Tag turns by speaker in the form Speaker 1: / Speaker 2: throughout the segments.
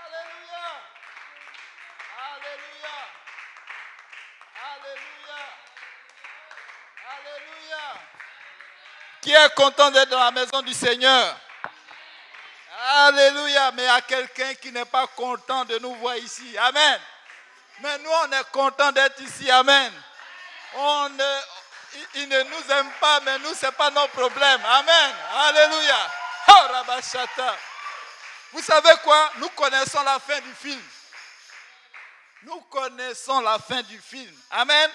Speaker 1: Alléluia. Alléluia. Alléluia. Alléluia. Qui est content d'être dans la maison du Seigneur? Alléluia. Mais il y a quelqu'un qui n'est pas content de nous voir ici. Amen. Mais nous, on est content d'être ici. Amen. Il ne nous aime pas, mais nous, ce n'est pas nos problèmes. Amen. Alléluia. Oh, Rabashata. Vous savez quoi? Nous connaissons la fin du film. Nous connaissons la fin du film. Amen.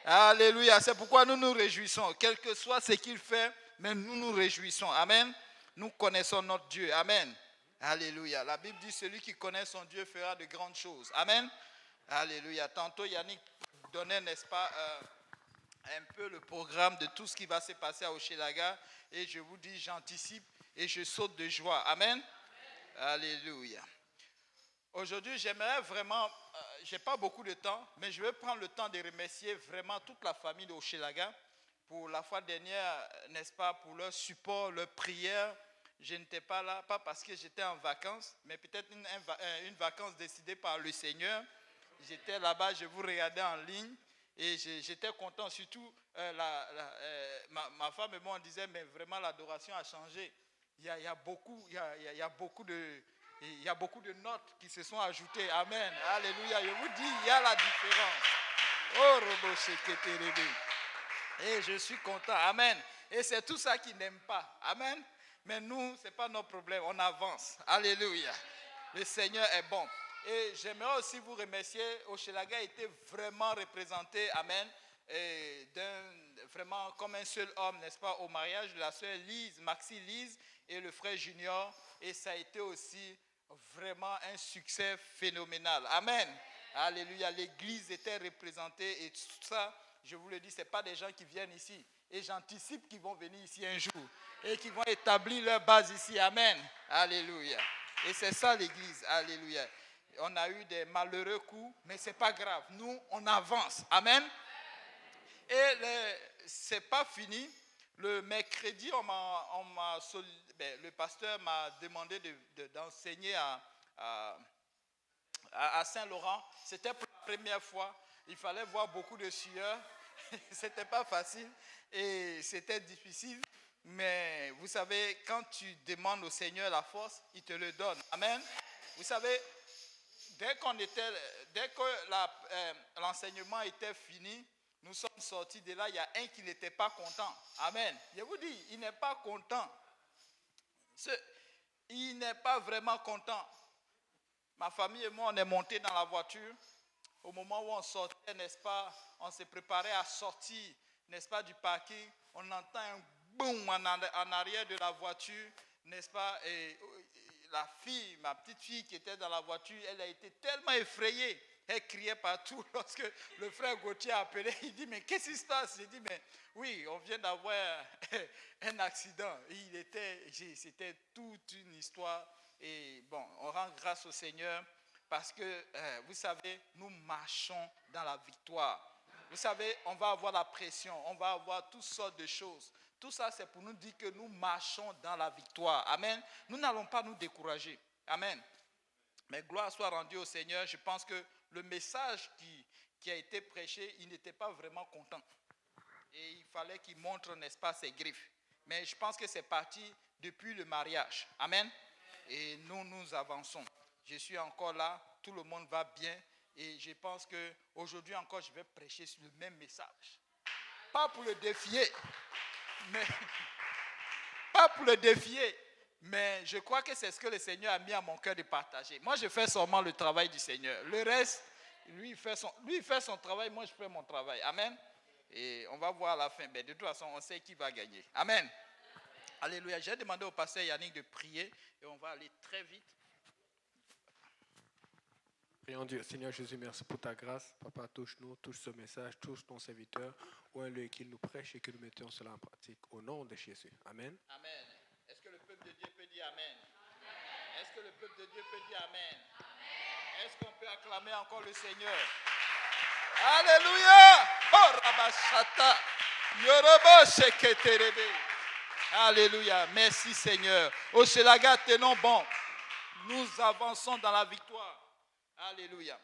Speaker 1: Alléluia. C'est pourquoi nous nous réjouissons. Quel que soit ce qu'il fait, mais nous nous réjouissons. Amen. Nous connaissons notre Dieu. Amen. Alléluia. La Bible dit, celui qui connaît son Dieu fera de grandes choses. Amen. Alléluia. Tantôt, Yannick donnait, n'est-ce pas, un peu le programme de tout ce qui va se passer à Hochelaga. Et je vous dis, j'anticipe et je saute de joie. Amen. Alléluia. Aujourd'hui, j'aimerais vraiment, je n'ai pas beaucoup de temps, mais je vais prendre le temps de remercier vraiment toute la famille de Hochelaga pour la fois dernière, n'est-ce pas, pour leur support, leur prière. Je n'étais pas là, pas parce que j'étais en vacances, mais peut-être une vacance décidée par le Seigneur. J'étais là-bas, je vous regardais en ligne et j'étais content. Surtout, ma femme et moi, on disait, mais vraiment l'adoration a changé. Il y a beaucoup de notes qui se sont ajoutées. Amen. Alléluia. Je vous dis, il y a la différence. Oh, Robo Sheketerebe. Et je suis content. Amen. Et c'est tout ça qu'ils n'aiment pas. Amen. Mais nous, ce n'est pas notre problème. On avance. Alléluia. Le Seigneur est bon. Et j'aimerais aussi vous remercier. Hochelaga a été vraiment représenté. Amen. Et vraiment comme un seul homme, n'est-ce pas, au mariage de la sœur Lise, Maxi Lise et le frère Junior. Et ça a été aussi vraiment un succès phénoménal. Amen. Alléluia. L'église était représentée et tout ça, je vous le dis, ce n'est pas des gens qui viennent ici. Et j'anticipe qu'ils vont venir ici un jour et qu'ils vont établir leur base ici. Amen. Alléluia. Et c'est ça l'église. Alléluia. On a eu des malheureux coups, mais ce n'est pas grave. Nous, on avance. Amen. Et ce n'est pas fini. Le mercredi, le pasteur m'a demandé d'enseigner à Saint-Laurent. C'était pour la première fois. Il fallait voir beaucoup de sueur. C'était pas facile et c'était difficile. Mais vous savez, quand tu demandes au Seigneur la force, il te le donne. Amen. Vous savez, dès que l'enseignement était fini, nous sommes sortis de là. Il y a un qui n'était pas content. Amen. Je vous dis, il n'est pas content. Il n'est pas vraiment content. Ma famille et moi, on est montés dans la voiture. Au moment où on sortait, n'est-ce pas, on s'est préparé à sortir, n'est-ce pas, du parking. On entend un boum en arrière de la voiture, n'est-ce pas, et la fille, ma petite fille qui était dans la voiture, elle a été tellement effrayée. Elle criait partout lorsque le frère Gauthier a appelé. Il dit, mais qu'est-ce qui se passe? J'ai dit, mais oui, on vient d'avoir un accident. C'était toute une histoire. Et bon, on rend grâce au Seigneur. Parce que, vous savez, nous marchons dans la victoire. Vous savez, on va avoir la pression, on va avoir toutes sortes de choses. Tout ça, c'est pour nous dire que nous marchons dans la victoire. Amen. Nous n'allons pas nous décourager. Amen. Mais gloire soit rendue au Seigneur. Je pense que le message qui a été prêché, il n'était pas vraiment content. Et il fallait qu'il montre, n'est-ce pas, ses griffes. Mais je pense que c'est parti depuis le mariage. Amen. Et nous avançons. Je suis encore là, tout le monde va bien et je pense qu'aujourd'hui encore je vais prêcher sur le même message. Pas pour le défier, mais je crois que c'est ce que le Seigneur a mis à mon cœur de partager. Moi je fais seulement le travail du Seigneur. Le reste, lui il fait son travail, moi je fais mon travail. Amen. Et on va voir à la fin. Mais de toute façon, on sait qui va gagner. Amen. Alléluia. J'ai demandé au pasteur Yannick de prier et on va aller très vite.
Speaker 2: Prions Dieu. Seigneur Jésus, merci pour ta grâce. Papa, touche-nous, touche ce message, touche ton serviteur, ou un lieu qu'il nous prêche et que nous mettions cela en pratique. Au nom de Jésus. Amen.
Speaker 1: Amen. Est-ce que le peuple de Dieu peut dire Amen? Amen. Est-ce que le peuple de Dieu peut dire Amen? Amen. Est-ce qu'on peut acclamer encore le Seigneur? Alléluia! Oh, Rabashata! Yorobo Sheketerebe! Alléluia. Merci Seigneur. Hochelaga, tenons bon. Nous avançons dans la victoire. Alléluia.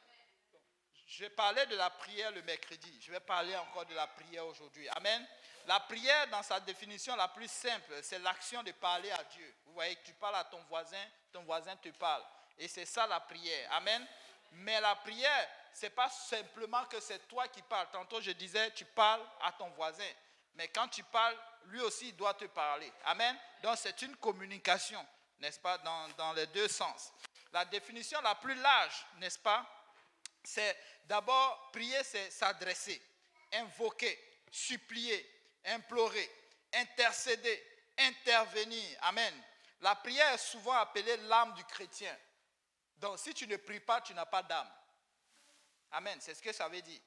Speaker 1: Je parlais de la prière le mercredi. Je vais parler encore de la prière aujourd'hui. Amen. La prière, dans sa définition la plus simple, c'est l'action de parler à Dieu. Vous voyez que tu parles à ton voisin te parle. Et c'est ça la prière. Amen. Mais la prière, ce n'est pas simplement que c'est toi qui parles. Tantôt, je disais, tu parles à ton voisin. Mais quand tu parles, lui aussi, il doit te parler. Amen. Donc, c'est une communication, n'est-ce pas, dans les deux sens. La définition la plus large, n'est-ce pas, c'est d'abord prier, c'est s'adresser, invoquer, supplier, implorer, intercéder, intervenir. Amen. La prière est souvent appelée l'âme du chrétien. Donc, si tu ne pries pas, tu n'as pas d'âme. Amen. C'est ce que ça veut dire.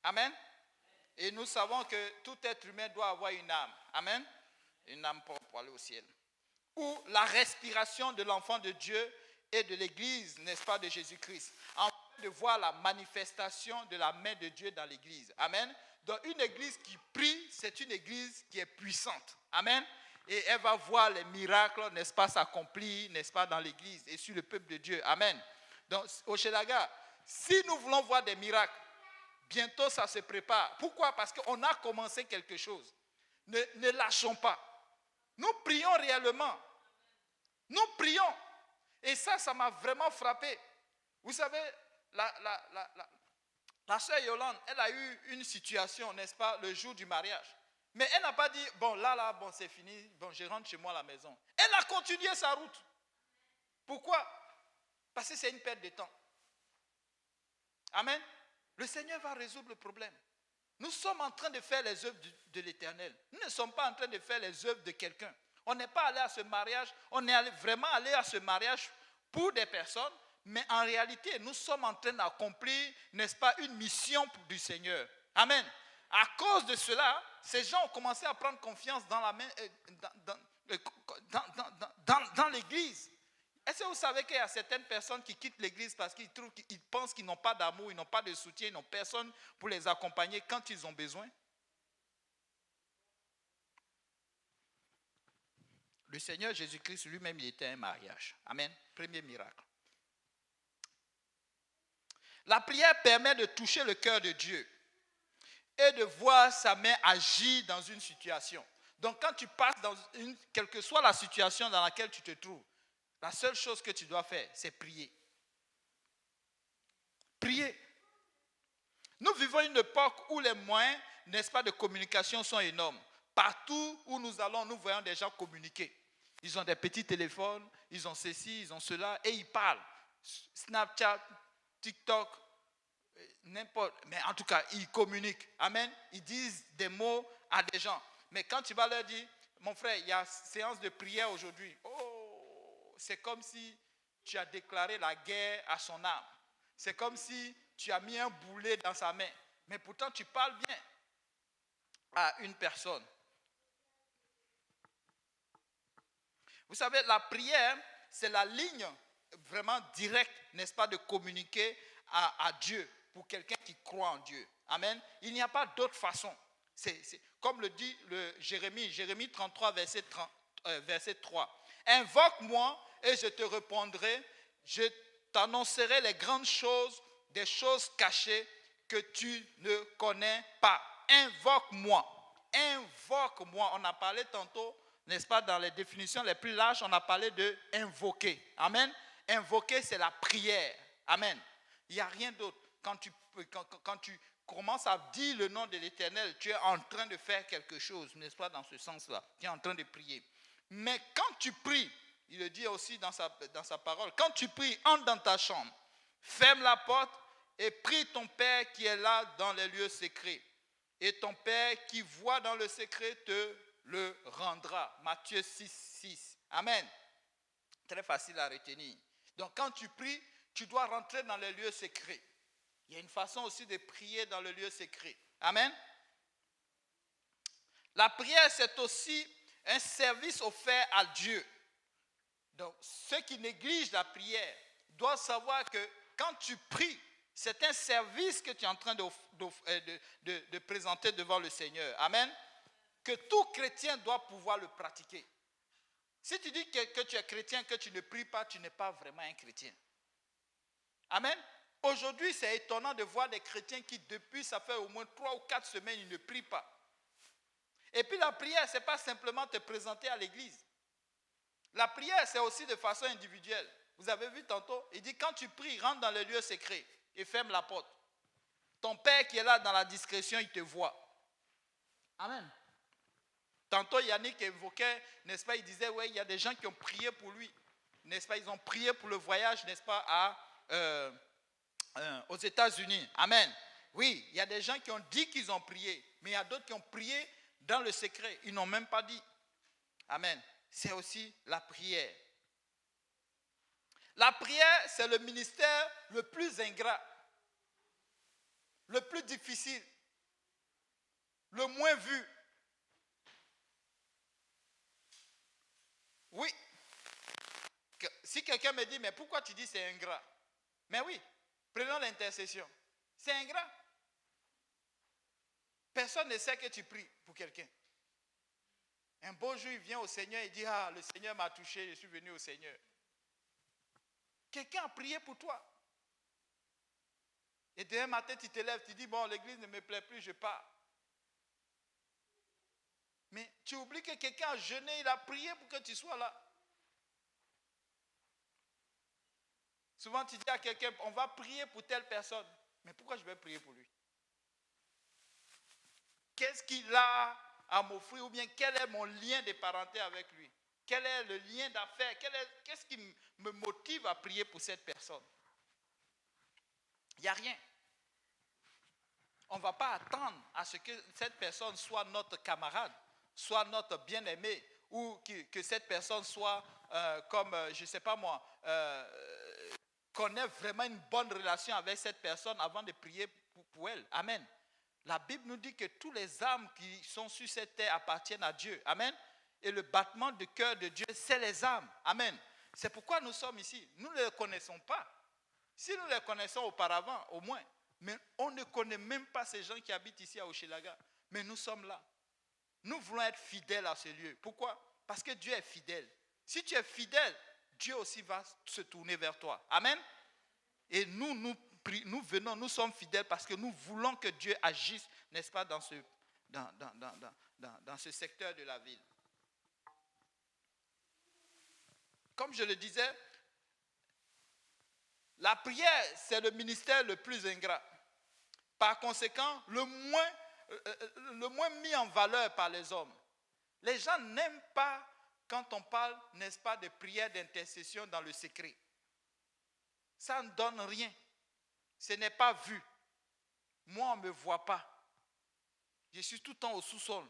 Speaker 1: Amen. Et nous savons que tout être humain doit avoir une âme. Amen. Une âme pour aller au ciel. Ou la respiration de l'enfant de Dieu et de l'Église, n'est-ce pas, de Jésus-Christ. En train de voir la manifestation de la main de Dieu dans l'Église. Amen. Donc une Église qui prie, c'est une Église qui est puissante. Amen. Et elle va voir les miracles, n'est-ce pas, s'accomplir, n'est-ce pas, dans l'Église et sur le peuple de Dieu. Amen. Donc, Hochelaga, si nous voulons voir des miracles, bientôt ça se prépare. Pourquoi? Parce qu'on a commencé quelque chose. Ne lâchons pas. Nous prions réellement. Nous prions. Et ça m'a vraiment frappé. Vous savez, la sœur Yolande, elle a eu une situation, n'est-ce pas, le jour du mariage. Mais elle n'a pas dit, bon, bon, c'est fini, bon, je rentre chez moi à la maison. Elle a continué sa route. Pourquoi? Parce que c'est une perte de temps. Amen. Le Seigneur va résoudre le problème. Nous sommes en train de faire les œuvres de l'Éternel. Nous ne sommes pas en train de faire les œuvres de quelqu'un. On n'est pas allé à ce mariage, on est vraiment allé à ce mariage pour des personnes, mais en réalité, nous sommes en train d'accomplir, n'est-ce pas, une mission du Seigneur. Amen. À cause de cela, ces gens ont commencé à prendre confiance dans l'Église. Est-ce que vous savez qu'il y a certaines personnes qui quittent l'Église parce qu'ils pensent qu'ils n'ont pas d'amour, ils n'ont pas de soutien, ils n'ont personne pour les accompagner quand ils ont besoin? Le Seigneur Jésus-Christ lui-même, il était un mariage. Amen. Premier miracle. La prière permet de toucher le cœur de Dieu et de voir sa main agir dans une situation. Donc quand tu passes quelle que soit la situation dans laquelle tu te trouves, la seule chose que tu dois faire, c'est prier. Prier. Nous vivons une époque où les moyens, n'est-ce pas, de communication sont énormes. Partout où nous allons, nous voyons des gens communiquer. Ils ont des petits téléphones, ils ont ceci, ils ont cela, et ils parlent. Snapchat, TikTok, n'importe. Mais en tout cas, ils communiquent. Amen. Ils disent des mots à des gens. Mais quand tu vas leur dire, mon frère, il y a séance de prière aujourd'hui. Oh, c'est comme si tu as déclaré la guerre à son âme. C'est comme si tu as mis un boulet dans sa main. Mais pourtant, tu parles bien à une personne. Vous savez, la prière, c'est la ligne vraiment directe, n'est-ce pas, de communiquer à Dieu pour quelqu'un qui croit en Dieu. Amen. Il n'y a pas d'autre façon. C'est comme le dit Jérémie 33, verset 3. Invoque-moi et je te répondrai. Je t'annoncerai les grandes choses, des choses cachées que tu ne connais pas. Invoque-moi. Invoque-moi. On a parlé tantôt, n'est-ce pas, dans les définitions les plus larges, on a parlé de invoquer. Amen. Invoquer, c'est la prière. Amen. Il n'y a rien d'autre. Quand tu commences à dire le nom de l'Éternel, tu es en train de faire quelque chose, n'est-ce pas, dans ce sens-là. Tu es en train de prier. Mais quand tu pries, il le dit aussi dans sa parole, quand tu pries, entre dans ta chambre, ferme la porte et prie ton Père qui est là dans les lieux secrets. Et ton Père qui voit dans le secret te le rendra. Matthieu 6, 6. Amen. Très facile à retenir. Donc quand tu pries, tu dois rentrer dans les lieux secrets. Il y a une façon aussi de prier dans le lieu secret. Amen. La prière, c'est aussi un service offert à Dieu. Donc, ceux qui négligent la prière doivent savoir que quand tu pries, c'est un service que tu es en train de présenter devant le Seigneur. Amen. que tout chrétien doit pouvoir le pratiquer. Si tu dis que tu es chrétien, que tu ne pries pas, tu n'es pas vraiment un chrétien. Amen. Aujourd'hui, c'est étonnant de voir des chrétiens qui, depuis, ça fait au moins 3 ou 4 semaines, ils ne prient pas. Et puis la prière, ce n'est pas simplement te présenter à l'église. La prière, c'est aussi de façon individuelle. Vous avez vu tantôt, il dit quand tu pries, rentre dans les lieux secrets et ferme la porte. Ton Père qui est là dans la discrétion, il te voit. Amen. Tantôt, Yannick évoquait, n'est-ce pas, il disait, ouais, il y a des gens qui ont prié pour lui. N'est-ce pas, ils ont prié pour le voyage, n'est-ce pas, aux États-Unis. Amen. Oui, il y a des gens qui ont dit qu'ils ont prié, mais il y a d'autres qui ont prié dans le secret. Ils n'ont même pas dit. Amen. C'est aussi la prière. La prière, c'est le ministère le plus ingrat, le plus difficile, le moins vu. Oui. Si quelqu'un me dit, mais pourquoi tu dis c'est ingrat? Mais oui, prenons l'intercession. C'est ingrat. Personne ne sait que tu pries pour quelqu'un. Un beau jour, il vient au Seigneur et dit, ah, le Seigneur m'a touché, je suis venu au Seigneur. Quelqu'un a prié pour toi. Et demain matin, tu te lèves, tu dis, bon, l'église ne me plaît plus, je pars. Mais tu oublies que quelqu'un a jeûné, il a prié pour que tu sois là. Souvent, tu dis à quelqu'un, on va prier pour telle personne. Mais pourquoi je vais prier pour lui? Qu'est-ce qu'il a à m'offrir? Ou bien quel est mon lien de parenté avec lui? Quel est le lien d'affaires? Qu'est-ce qui me motive à prier pour cette personne? Il n'y a rien. On ne va pas attendre à ce que cette personne soit notre camarade, soit notre bien-aimé, ou que cette personne soit comme, je ne sais pas moi, qu'on ait vraiment une bonne relation avec cette personne avant de prier pour elle. Amen. La Bible nous dit que tous les âmes qui sont sur cette terre appartiennent à Dieu. Amen. Et le battement de cœur de Dieu, c'est les âmes. Amen. C'est pourquoi nous sommes ici. Nous ne les connaissons pas. Si nous les connaissons auparavant, au moins. Mais on ne connaît même pas ces gens qui habitent ici à Hochelaga. Mais nous sommes là. Nous voulons être fidèles à ce lieu. Pourquoi? Parce que Dieu est fidèle. Si tu es fidèle, Dieu aussi va se tourner vers toi. Amen. Et nous venons, nous sommes fidèles parce que nous voulons que Dieu agisse, n'est-ce pas, dans ce secteur de la ville. Comme je le disais, la prière, c'est le ministère le plus ingrat. Par conséquent, le moins mis en valeur par les hommes. Les gens n'aiment pas quand on parle, n'est-ce pas, de prière d'intercession dans le secret. Ça ne donne rien. Ce n'est pas vu. Moi, on ne me voit pas. Je suis tout le temps au sous-sol.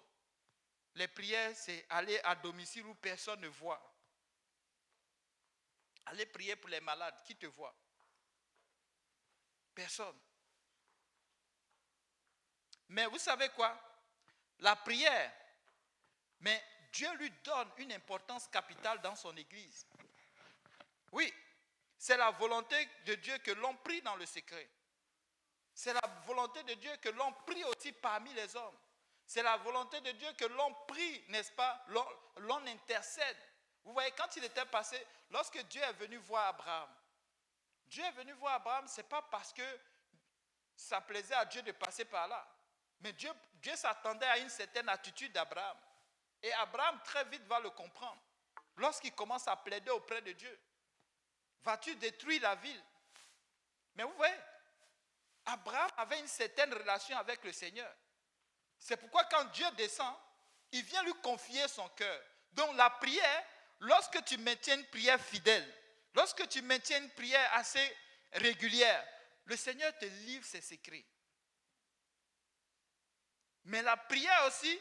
Speaker 1: Les prières, c'est aller à domicile où personne ne voit. Aller prier pour les malades, qui te voit? Personne. Mais vous savez quoi? La prière, mais Dieu lui donne une importance capitale dans son église. Oui, c'est la volonté de Dieu que l'on prie dans le secret. C'est la volonté de Dieu que l'on prie aussi parmi les hommes. C'est la volonté de Dieu que l'on prie, n'est-ce pas? L'on intercède. Vous voyez, quand il était passé, lorsque Dieu est venu voir Abraham, Dieu est venu voir Abraham, ce n'est pas parce que ça plaisait à Dieu de passer par là. Mais Dieu s'attendait à une certaine attitude d'Abraham. Et Abraham très vite va le comprendre. Lorsqu'il commence à plaider auprès de Dieu, vas-tu détruire la ville? Mais vous voyez, Abraham avait une certaine relation avec le Seigneur. C'est pourquoi quand Dieu descend, il vient lui confier son cœur. Donc la prière, lorsque tu maintiens une prière fidèle, lorsque tu maintiens une prière assez régulière, le Seigneur te livre ses secrets. Mais la prière aussi,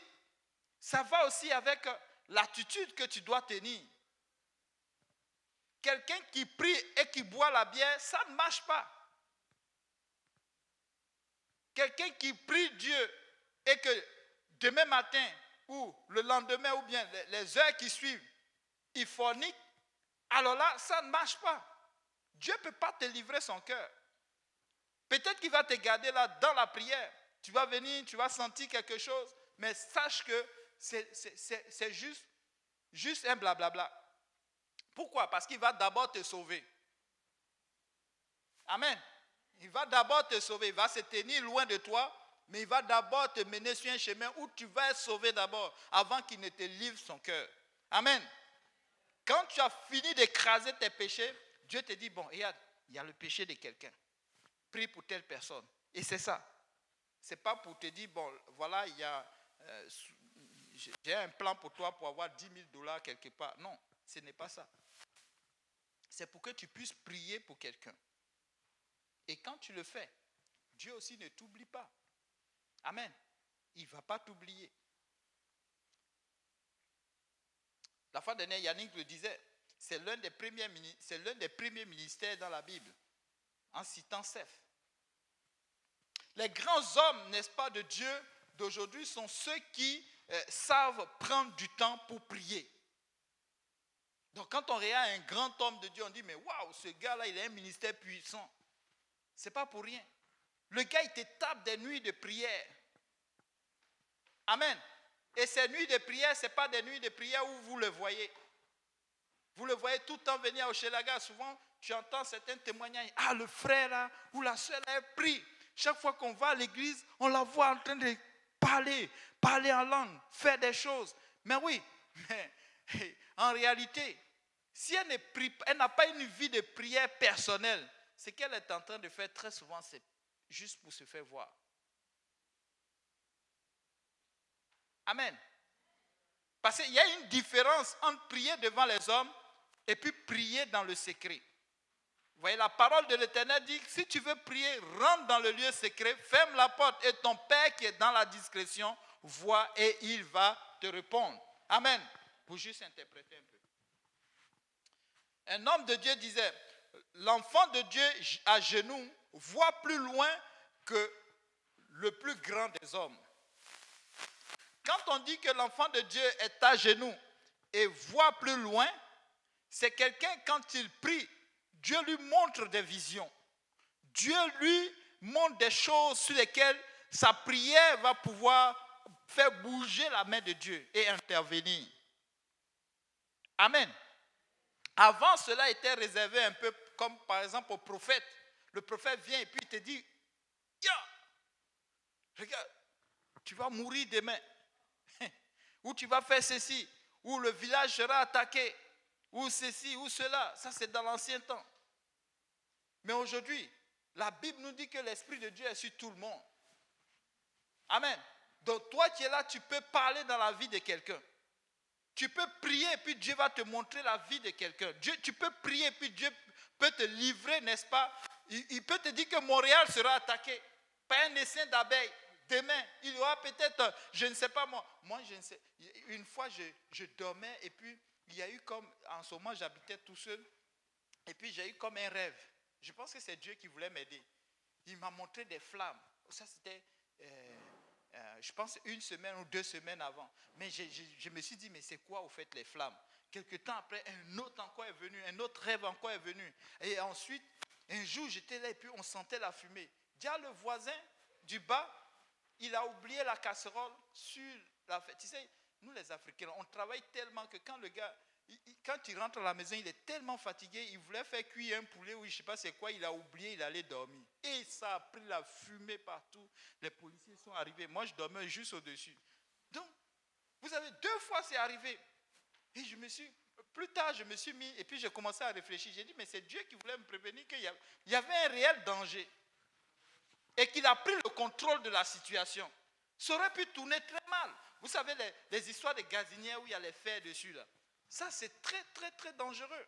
Speaker 1: ça va aussi avec l'attitude que tu dois tenir. Quelqu'un qui prie et qui boit la bière, ça ne marche pas. Quelqu'un qui prie Dieu et que demain matin ou le lendemain ou bien les heures qui suivent, il fornique, alors là, ça ne marche pas. Dieu ne peut pas te livrer son cœur. Peut-être qu'il va te garder là dans la prière. Tu vas venir, tu vas sentir quelque chose, mais sache que c'est juste un blablabla. Pourquoi? Parce qu'il va d'abord te sauver. Amen. Il va d'abord te sauver. Il va se tenir loin de toi, mais il va d'abord te mener sur un chemin où tu vas être sauvé d'abord, avant qu'il ne te livre son cœur. Amen. Quand tu as fini d'écraser tes péchés, Dieu te dit, bon, regarde, il y a le péché de quelqu'un. Prie pour telle personne. Et c'est ça. Ce n'est pas pour te dire, bon, voilà, il y a, j'ai un plan pour toi pour avoir $10,000 quelque part. Non, ce n'est pas ça. C'est pour que tu puisses prier pour quelqu'un. Et quand tu le fais, Dieu aussi ne t'oublie pas. Amen. Il ne va pas t'oublier. La fois dernière, Yannick le disait, c'est l'un des premiers ministères dans la Bible, en citant Seth. Les grands hommes, n'est-ce pas, de Dieu d'aujourd'hui sont ceux qui savent prendre du temps pour prier. Donc quand on regarde un grand homme de Dieu, on dit, mais waouh, ce gars-là, il a un ministère puissant. Ce n'est pas pour rien. Le gars, il te tape des nuits de prière. Amen. Et ces nuits de prière, ce n'est pas des nuits de prière où vous le voyez. Vous le voyez tout le temps venir au Hochelaga. Souvent, tu entends certains témoignages. Ah, le frère là, ou la soeur là, elle prie. Chaque fois qu'on va à l'église, on la voit en train de parler en langue, faire des choses. Mais oui, mais en réalité, si elle ne prie, elle n'a pas une vie de prière personnelle, ce qu'elle est en train de faire très souvent, c'est juste pour se faire voir. Amen. Parce qu'il y a une différence entre prier devant les hommes et puis prier dans le secret. Vous voyez, la parole de l'Éternel dit que si tu veux prier, rentre dans le lieu secret, ferme la porte et ton Père qui est dans la discrétion voit et il va te répondre. Amen. Pour juste interpréter un peu. Un homme de Dieu disait, l'enfant de Dieu à genoux voit plus loin que le plus grand des hommes. Quand on dit que l'enfant de Dieu est à genoux et voit plus loin, c'est quelqu'un, quand il prie, Dieu lui montre des visions. Dieu lui montre des choses sur lesquelles sa prière va pouvoir faire bouger la main de Dieu et intervenir. Amen. Avant, cela était réservé un peu comme par exemple au prophète. Le prophète vient et puis il te dit, regarde, tu vas mourir demain. Ou tu vas faire ceci. Ou le village sera attaqué. Ou ceci, ou cela. Ça, c'est dans l'ancien temps. Mais aujourd'hui, la Bible nous dit que l'Esprit de Dieu est sur tout le monde. Amen. Donc toi qui es là, tu peux parler dans la vie de quelqu'un. Tu peux prier et puis Dieu va te montrer la vie de quelqu'un. Tu peux prier et puis Dieu peut te livrer, n'est-ce pas? Il peut te dire que Montréal sera attaqué par un essaim d'abeilles. Demain, il y aura peut-être, je ne sais pas moi. Moi, je ne sais. Une fois, je dormais et puis il y a eu comme, en ce moment, j'habitais tout seul. Et puis j'ai eu comme un rêve. Je pense que c'est Dieu qui voulait m'aider. Il m'a montré des flammes. Ça, c'était, je pense, 1 semaine ou 2 semaines avant. Mais je me suis dit, mais c'est quoi au fait les flammes? Quelque temps après, un autre encore est venu, un autre rêve encore est venu. Et ensuite, un jour, j'étais là et puis on sentait la fumée. Déjà, le voisin du bas, il a oublié la casserole sur la fête. Tu sais, nous les Africains, on travaille tellement que quand le gars, quand il rentre à la maison, il est tellement fatigué, il voulait faire cuire un poulet ou je ne sais pas c'est quoi, il a oublié, il allait dormir. Et ça a pris la fumée partout. Les policiers sont arrivés. Moi, je dormais juste au-dessus. Donc, vous savez, 2 fois c'est arrivé. Et plus tard, je me suis mis, et puis j'ai commencé à réfléchir. J'ai dit, mais c'est Dieu qui voulait me prévenir qu'il y avait un réel danger. Et qu'il a pris le contrôle de la situation. Ça aurait pu tourner très mal. Vous savez, les histoires de gazinières où il y a les fers dessus, là. Ça, c'est très, très, très dangereux.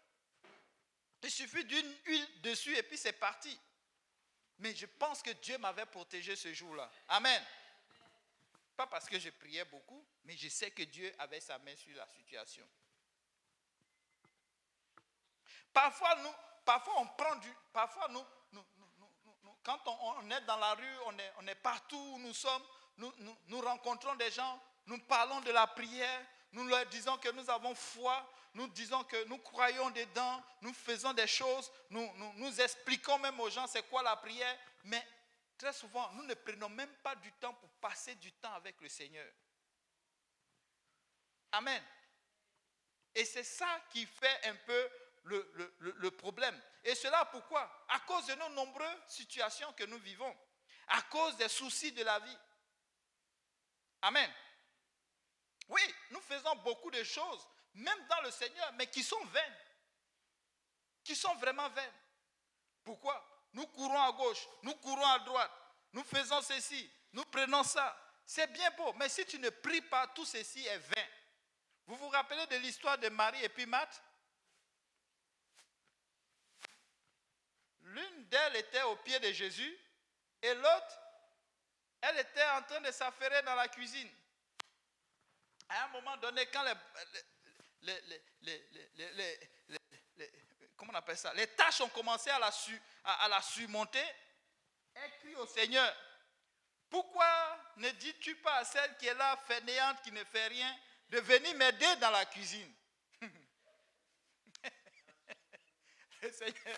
Speaker 1: Il suffit d'une huile dessus et puis c'est parti. Mais je pense que Dieu m'avait protégé ce jour-là. Amen. Pas parce que je priais beaucoup, mais je sais que Dieu avait sa main sur la situation. Parfois, on prend du... Parfois, quand on est dans la rue, on est partout où nous sommes, nous rencontrons des gens, nous parlons de la prière, nous leur disons que nous avons foi, nous disons que nous croyons dedans, nous faisons des choses, nous expliquons même aux gens c'est quoi la prière, mais très souvent, nous ne prenons même pas du temps pour passer du temps avec le Seigneur. Amen. Et c'est ça qui fait un peu le problème. Et cela pourquoi? À cause de nos nombreuses situations que nous vivons. À cause des soucis de la vie. Amen. Oui, nous faisons beaucoup de choses, même dans le Seigneur, mais qui sont vaines. Qui sont vraiment vaines. Pourquoi? Nous courons à gauche, nous courons à droite, nous faisons ceci, nous prenons ça. C'est bien beau, mais si tu ne pries pas, tout ceci est vain. Vous vous rappelez de l'histoire de Marie et puis Marthe? L'une d'elles était au pied de Jésus et l'autre, elle était en train de s'affairer dans la cuisine. À un moment donné, quand comment on appelle ça? Les tâches ont commencé à la surmonter. Elle crie au Seigneur. Pourquoi ne dis-tu pas à celle qui est là, fainéante, qui ne fait rien, de venir m'aider dans la cuisine? Le Seigneur,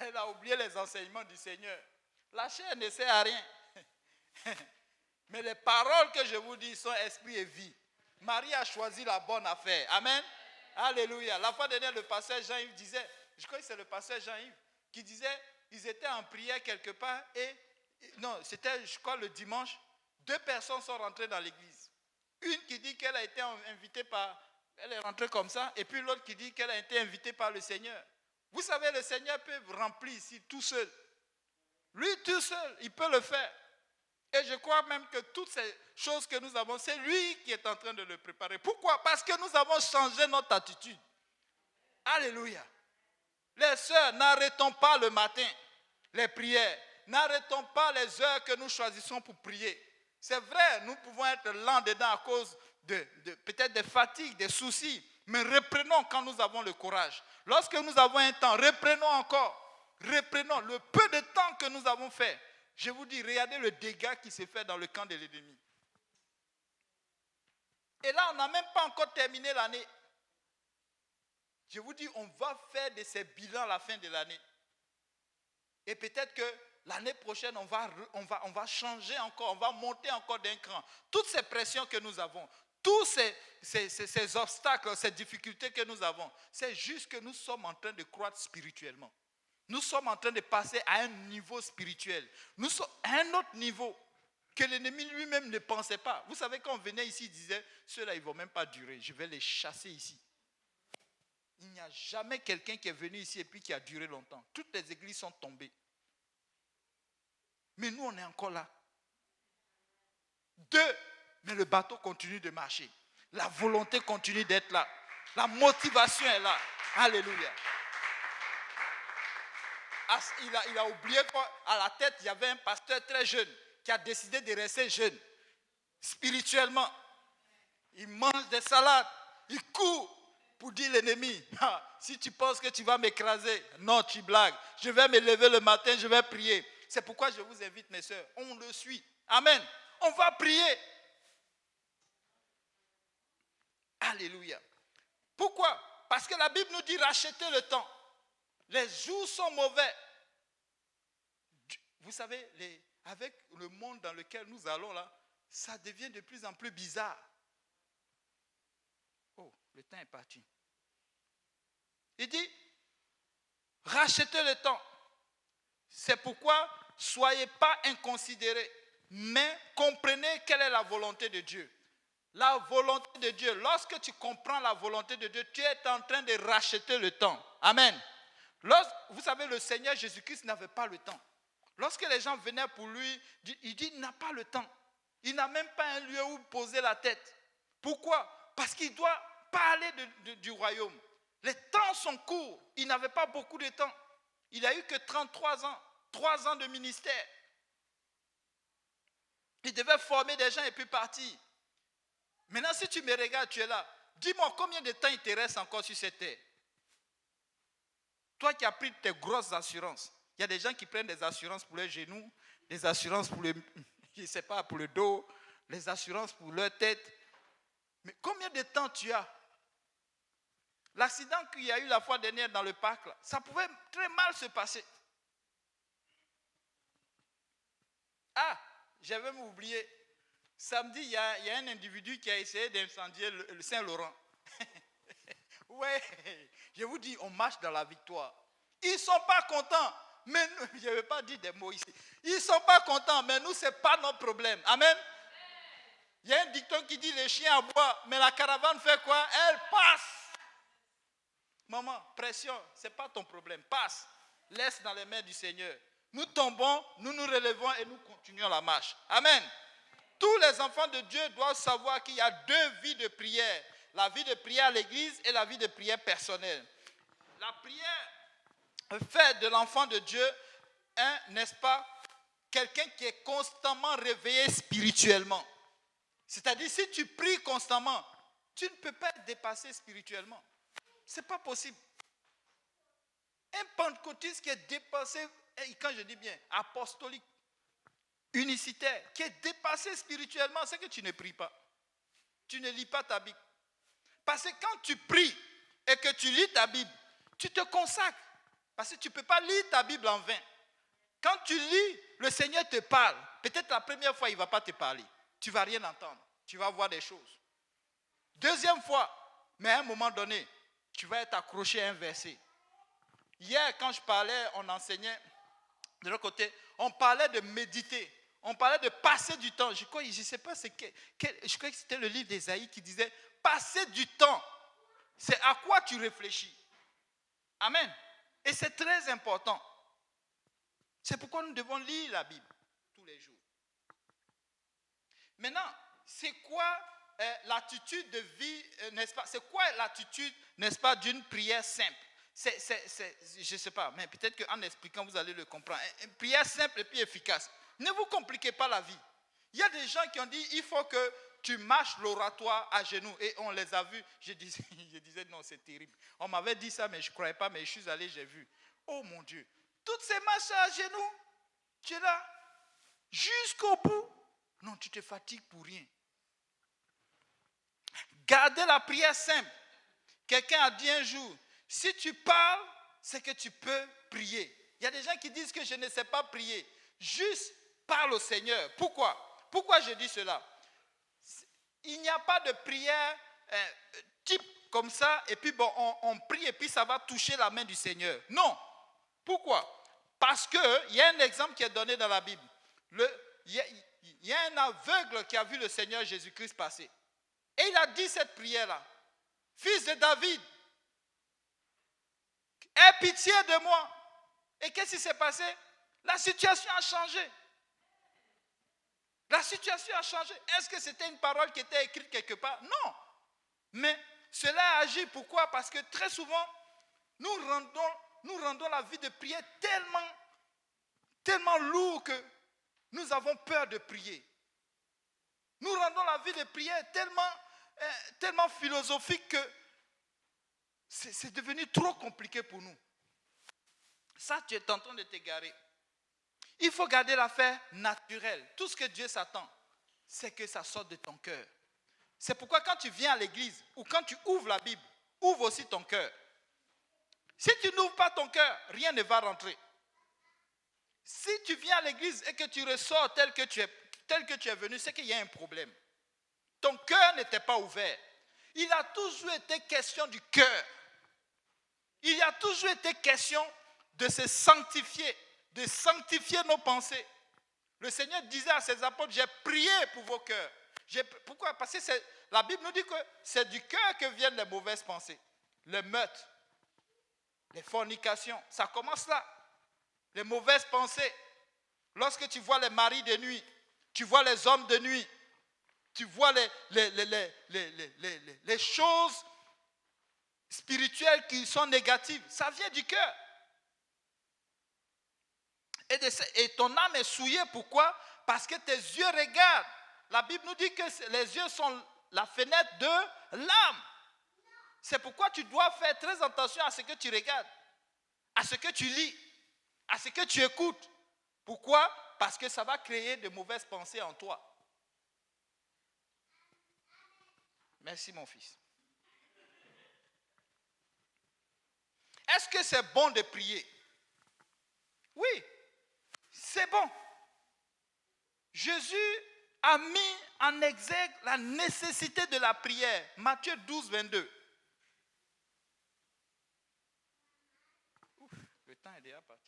Speaker 1: elle a oublié les enseignements du Seigneur. La chair ne sert à rien. Mais les paroles que je vous dis sont esprit et vie. Marie a choisi la bonne affaire. Amen. Alléluia. La fois dernière, le pasteur Jean-Yves disait, je crois que c'est le pasteur Jean-Yves, qui disait, ils étaient en prière quelque part et, non, c'était, je crois, le dimanche, 2 personnes sont rentrées dans l'église. Une qui dit qu'elle a été invitée elle est rentrée comme ça, et puis l'autre qui dit qu'elle a été invitée par le Seigneur. Vous savez, le Seigneur peut remplir ici tout seul. Lui tout seul, il peut le faire. Et je crois même que toutes ces choses que nous avons, c'est lui qui est en train de le préparer. Pourquoi? Parce que nous avons changé notre attitude. Alléluia. Les sœurs, n'arrêtons pas le matin les prières. N'arrêtons pas les heures que nous choisissons pour prier. C'est vrai, nous pouvons être lents dedans à cause peut-être des fatigues, des soucis. Mais reprenons quand nous avons le courage. Lorsque nous avons un temps, reprenons encore. Reprenons le peu de temps que nous avons fait. Je vous dis, regardez le dégât qui s'est fait dans le camp de l'ennemi. Et là, on n'a même pas encore terminé l'année. Je vous dis, on va faire de ces bilans à la fin de l'année. Et peut-être que l'année prochaine, on va changer encore, on va monter encore d'un cran. Toutes ces pressions que nous avons, tous ces obstacles, ces difficultés que nous avons, c'est juste que nous sommes en train de croître spirituellement. Nous sommes en train de passer à un niveau spirituel. Nous sommes à un autre niveau que l'ennemi lui-même ne pensait pas. Vous savez, quand on venait ici, il disait, ceux-là, ils ne vont même pas durer. Je vais les chasser ici. Il n'y a jamais quelqu'un qui est venu ici et puis qui a duré longtemps. Toutes les églises sont tombées. Mais nous, on est encore là. 2, mais le bateau continue de marcher. La volonté continue d'être là. La motivation est là. Alléluia. Il a oublié qu'à la tête, il y avait un pasteur très jeune qui a décidé de rester jeune. Spirituellement, il mange des salades, il court pour dire l'ennemi, si tu penses que tu vas m'écraser, non, tu blagues. Je vais me lever le matin, je vais prier. C'est pourquoi je vous invite, mes soeurs, on le suit. Amen. On va prier. Alléluia. Pourquoi? Parce que la Bible nous dit racheter le temps. Les jours sont mauvais. Vous savez, avec le monde dans lequel nous allons là, ça devient de plus en plus bizarre. Oh, le temps est parti. Il dit, rachetez le temps. C'est pourquoi, soyez pas inconsidérés, mais comprenez quelle est la volonté de Dieu. La volonté de Dieu, lorsque tu comprends la volonté de Dieu, tu es en train de racheter le temps. Amen. Vous savez, le Seigneur Jésus-Christ n'avait pas le temps. Lorsque les gens venaient pour lui, il dit il n'a pas le temps. Il n'a même pas un lieu où poser la tête. Pourquoi? Parce qu'il doit parler du royaume. Les temps sont courts. Il n'avait pas beaucoup de temps. Il n'a eu que 33 ans. 3 ans de ministère. Il devait former des gens et puis partir. Maintenant, si tu me regardes, tu es là. Dis-moi combien de temps il te reste encore sur cette terre. Toi qui as pris tes grosses assurances. Il y a des gens qui prennent des assurances pour les genoux, des assurances pour je ne sais pas, pour le dos, les assurances pour leur tête. Mais combien de temps tu as? L'accident qu'il y a eu la fois dernière dans le parc, là, ça pouvait très mal se passer. Ah, j'avais oublié. Samedi, il y a un individu qui a essayé d'incendier le Saint-Laurent. Ouais, je vous dis, on marche dans la victoire. Ils ne sont pas contents, mais nous, je ne vais pas dire des mots ici. Ils ne sont pas contents, mais nous, ce n'est pas notre problème. Amen. Il y a un dicton qui dit les chiens aboient, mais la caravane fait quoi? Elle passe. Maman, pression, ce n'est pas ton problème. Passe. Laisse dans les mains du Seigneur. Nous tombons, nous nous relevons et nous continuons la marche. Amen. Tous les enfants de Dieu doivent savoir qu'il y a deux vies de prière. La vie de prière à l'église et la vie de prière personnelle. La prière fait de l'enfant de Dieu n'est-ce pas, quelqu'un qui est constamment réveillé spirituellement. C'est-à-dire, si tu pries constamment, tu ne peux pas être dépassé spirituellement. Ce n'est pas possible. Un pentecôtiste qui est dépassé, quand je dis bien apostolique, unicitaire, qui est dépassé spirituellement, c'est que tu ne pries pas. Tu ne lis pas ta Bible. Parce que quand tu pries et que tu lis ta Bible, tu te consacres. Parce que tu ne peux pas lire ta Bible en vain. Quand tu lis, le Seigneur te parle. Peut-être la première fois, il ne va pas te parler. Tu ne vas rien entendre. Tu vas voir des choses. Deuxième fois, mais à un moment donné, tu vas être accroché à un verset. Hier, quand je parlais, on enseignait, de l'autre côté, on parlait de méditer. On parlait de passer du temps. Je ne sais pas, je crois que c'était le livre d'Ésaïe qui disait, passer du temps, c'est à quoi tu réfléchis. Amen. Et c'est très important. C'est pourquoi nous devons lire la Bible tous les jours. Maintenant, c'est quoi l'attitude de vie, n'est-ce pas? C'est quoi l'attitude, n'est-ce pas, d'une prière simple? Je ne sais pas, mais peut-être qu'en expliquant, vous allez le comprendre. Une prière simple et puis efficace. Ne vous compliquez pas la vie. Il y a des gens qui ont dit, il faut que tu marches l'oratoire à genoux. Et on les a vus. Je disais non, c'est terrible. On m'avait dit ça, mais je ne croyais pas. Mais je suis allé, j'ai vu. Oh mon Dieu. Toutes ces marches à genoux, tu es là, jusqu'au bout. Non, tu te fatigues pour rien. Gardez la prière simple. Quelqu'un a dit un jour, si tu parles, c'est que tu peux prier. Il y a des gens qui disent que je ne sais pas prier. Juste parle au Seigneur. Pourquoi? Pourquoi je dis cela? Il n'y a pas de prière type comme ça, et puis bon, on prie et puis ça va toucher la main du Seigneur. Non. Pourquoi? Parce qu'il y a un exemple qui est donné dans la Bible. Il y a un aveugle qui a vu le Seigneur Jésus-Christ passer. Et il a dit cette prière-là. Fils de David, aie pitié de moi. Et qu'est-ce qui s'est passé? La situation a changé. La situation a changé. Est-ce que c'était une parole qui était écrite quelque part? Non. Mais cela a agi. Pourquoi? Parce que très souvent, nous rendons la vie de prière tellement lourde que nous avons peur de prier. Nous rendons la vie de prière tellement philosophique que c'est devenu trop compliqué pour nous. Ça, tu es en train de t'égarer. Il faut garder l'affaire naturelle. Tout ce que Dieu s'attend, c'est que ça sorte de ton cœur. C'est pourquoi quand tu viens à l'église ou quand tu ouvres la Bible, ouvre aussi ton cœur. Si tu n'ouvres pas ton cœur, rien ne va rentrer. Si tu viens à l'église et que tu ressors tel que tu es venu, c'est qu'il y a un problème. Ton cœur n'était pas ouvert. Il a toujours été question du cœur. Il a toujours été question de se sanctifier, de sanctifier nos pensées. Le Seigneur disait à ses apôtres, j'ai prié pour vos cœurs. Pourquoi? Parce que la Bible nous dit que c'est du cœur que viennent les mauvaises pensées. Le meurtre, les fornications, ça commence là. Les mauvaises pensées. Lorsque tu vois les maris de nuit, tu vois les hommes de nuit, tu vois les choses spirituelles qui sont négatives, ça vient du cœur. Et ton âme est souillée, pourquoi? Parce que tes yeux regardent. La Bible nous dit que les yeux sont la fenêtre de l'âme. C'est pourquoi tu dois faire très attention à ce que tu regardes, à ce que tu lis, à ce que tu écoutes. Pourquoi? Parce que ça va créer de mauvaises pensées en toi. Merci mon fils. Est-ce que c'est bon de prier? Oui, c'est bon. Jésus a mis en exergue la nécessité de la prière. Matthieu 12, 22. Ouf, le temps est déjà parti.